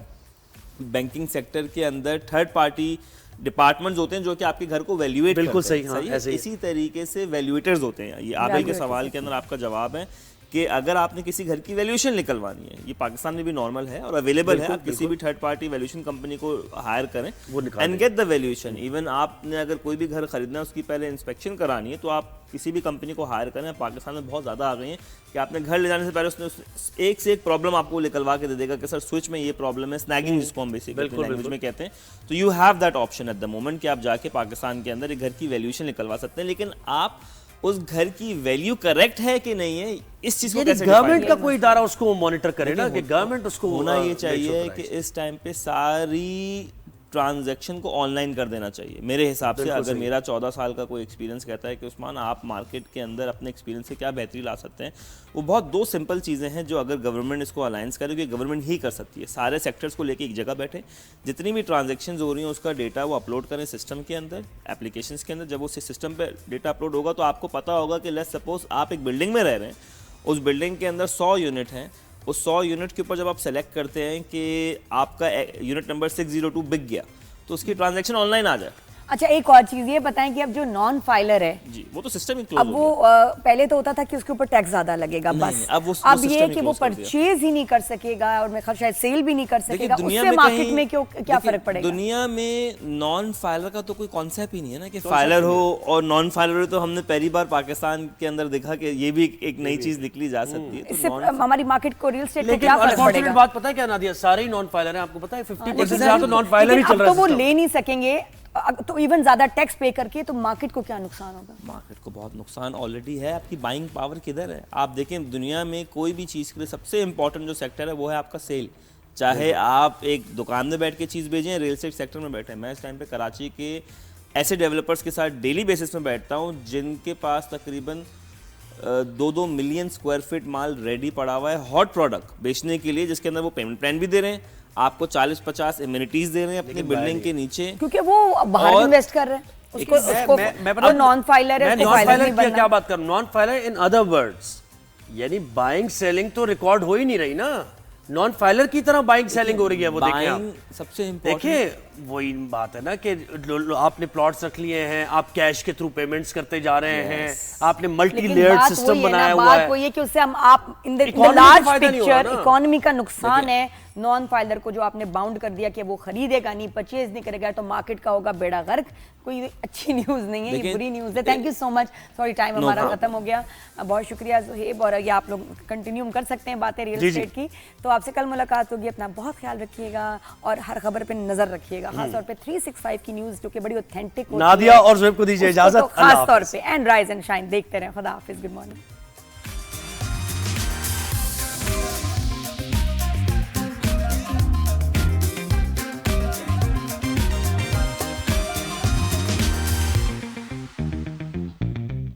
बैंकिंग सेक्टर के अंदर थर्ड पार्टी डिपार्टमेंट्स होते हैं जो कि आपके घर को वैल्यूएट करते हैं। बिल्कुल सही, हाँ, ऐसे इसी तरीके से वैल्यूएटर्स होते हैं। ये आप के सवाल के अंदर आपका जवाब है कि अगर आपने किसी घर की वैल्यूएशन निकलवानी है, ये पाकिस्तान में भी नॉर्मल है और अवेलेबल है, आप किसी भी थर्ड पार्टी वैल्यूएशन कंपनी को हायर करें and get the valuation. Even आपने अगर कोई भी घर खरीदना है, उसकी पहले इंस्पेक्शन करानी है, तो आप किसी भी कंपनी को हायर करें। पाकिस्तान में बहुत ज़्यादा आ गई हैं कि आपने घर ले जाने से पहले उसने एक से एक प्रॉब्लम आपको निकलवा के दे देगा कि सर स्विच में ये प्रॉब्लम है, स्नैगिंग जिसको हम बेसिकली लैंग्वेज में कहते हैं। तो you have that option at the moment कि आप जाके पाकिस्तान के अंदर एक घर की वैल्यूएशन निकलवा सकते हैं, लेकिन आप उस घर की वैल्यू करेक्ट है कि नहीं है, इस चीज को कैसे गवर्नमेंट का कोई इदारा उसको मॉनिटर करे ना, कि गवर्नमेंट उसको होना ये चाहिए कि इस टाइम पे सारी ट्रांजैक्शन को ऑनलाइन कर देना चाहिए मेरे हिसाब से। अगर मेरा 14 साल का कोई एक्सपीरियंस कहता है कि उस्मान आप मार्केट के अंदर अपने एक्सपीरियंस से क्या बेहतरी ला सकते हैं, वो बहुत 2 सिंपल चीज़ें हैं जो अगर गवर्नमेंट इसको अलायंस करे, क्योंकि गवर्नमेंट ही कर सकती है। सारे सेक्टर्स को लेके एक जगह बैठे, जितनी भी ट्रांजेक्शन हो रही हैं उसका डेटा वो अपलोड करें सिस्टम के अंदर, एप्लीकेशंस के अंदर। जब उस सिस्टम पर डेटा अपलोड होगा तो आपको पता होगा कि लेट्स सपोज आप एक बिल्डिंग में रह रहे हैं, उस बिल्डिंग के अंदर 100 यूनिट हैं, उस 100 यूनिट के ऊपर जब आप सेलेक्ट करते हैं कि आपका यूनिट नंबर 602 बिक गया, तो उसकी ट्रांजैक्शन ऑनलाइन आ जाए। अच्छा एक और चीज ये बताएं कि अब जो नॉन फाइलर है जी, वो तो सिस्टम ही क्लोज अब हो वो गया। पहले तो होता था कि उसके ऊपर टैक्स ज्यादा लगेगा नहीं, बस नहीं, अब वो अब system ये ही कि वो close कर दिया। परचेज ही नहीं कर सकेगा और मैं ख्याल शायद सेल भी नहीं कर देखिए, सकेगा, दुनिया उससे में मार्केट कहीं- में क्या देखिए, फर्क पड़ेगा? दुनिया में नॉन फाइलर का तो कोई कॉन्सेप्ट ही नहीं है ना कि फाइलर हो और नॉन फाइलर हो। तो हमने पहली बार पाकिस्तान के अंदर देखा कि ये भी एक नई चीज निकली जा सकती है। तो इससे non- हमारी मार्केट को रियल एस्टेट को लेकिन क्या फर्क अनफॉर्चुनेट पड़ेगा? बात पता है क्या नादिया, सारे ही नॉन फाइलर हैं, आपको पता है 50% से लेकिन- ज्यादा तो नॉन फाइलर ही लेकिन चल अब रहा तो वो है। ले नहीं सकेंगे तो इवन ज्यादा टैक्स पे करके तो मार्केट को क्या नुकसान होगा? मार्केट को बहुत नुकसान ऑलरेडी है। आपकी बाइंग पावर किधर है? आप देखें दुनिया में कोई भी चीज़ के लिए सबसे इंपॉर्टेंट जो सेक्टर है वो है आपका सेल। चाहे आप एक दुकान में बैठ के चीज़ भेजें, रियल एस्टेट सेक्टर में बैठे। मैं इस टाइम पे कराची के ऐसे डेवलपर्स के साथ डेली बेसिस में बैठता हूँ जिनके पास तकरीबन 2-2 मिलियन स्क्वायर फीट माल रेडी पड़ा हुआ है हॉट प्रोडक्ट बेचने के लिए, जिसके अंदर वो पेमेंट प्लान भी दे रहे हैं, आपको 40-50 एमिनिटीज दे रहे हैं अपनी बिल्डिंग के नीचे, क्योंकि वो बाहर और- इन्वेस्ट कर रहे हैं उसको मैं वो नॉन फाइलर है, मैं उसको नॉन फाइलर फाइलर नहीं की बनना। क्या बात कर रहा हूं? Non filer in other words यानी बाइंग सेलिंग तो रिकॉर्ड हो ही नहीं रही ना, नॉन फाइलर की तरह बाइंग सेलिंग हो रही है। वो देखें आप, बाइंग सबसे इम्पोर्टेंट। देखिए वही बात है ना कि आपने प्लॉट्स रख लिए हैं, आप कैश के थ्रू पेमेंट्स करते जा रहे हैं, आपने मल्टी लेकिन लेयर्ड बात सिस्टम वही है ना, बनाया हुआ बात है। वही है कि उससे हम आप इन द Economy को लार्ज फायदा नहीं हो रहा पिक्चर ना। इकोनॉमी का नुकसान है। नॉन फाइलर को जो आपने बाउंड कर दिया कि वो खरीदेगा नहीं, परचेज नहीं करेगा, तो मार्केट का होगा बेड़ा गर्क। कोई अच्छी न्यूज नहीं है, ये देखिए, बुरी न्यूज है। Thank you so much, sorry time No हमारा problem. खत्म हो गया। बहुत शुक्रिया ज़ुहैब, और ये आप लोग कंटिन्यू कर सकते हैं बातें रियल जी, जी। एस्टेट की। तो आपसे कल मुलाकात होगी, अपना बहुत ख्याल रखिएगा और हर खबर पे नजर रखिएगा, खासतौर पे 365 की न्यूज जो कि बड़ी ऑथेंटिक होती है। नादिया और ज़ुहैब को दीजिए उसको इजाजत। तो अल्लाह खास तौर हाफिज़। पे एंड राइज एंड शाइन देखते रहें। खुदा हाफिज, गुड मॉर्निंग।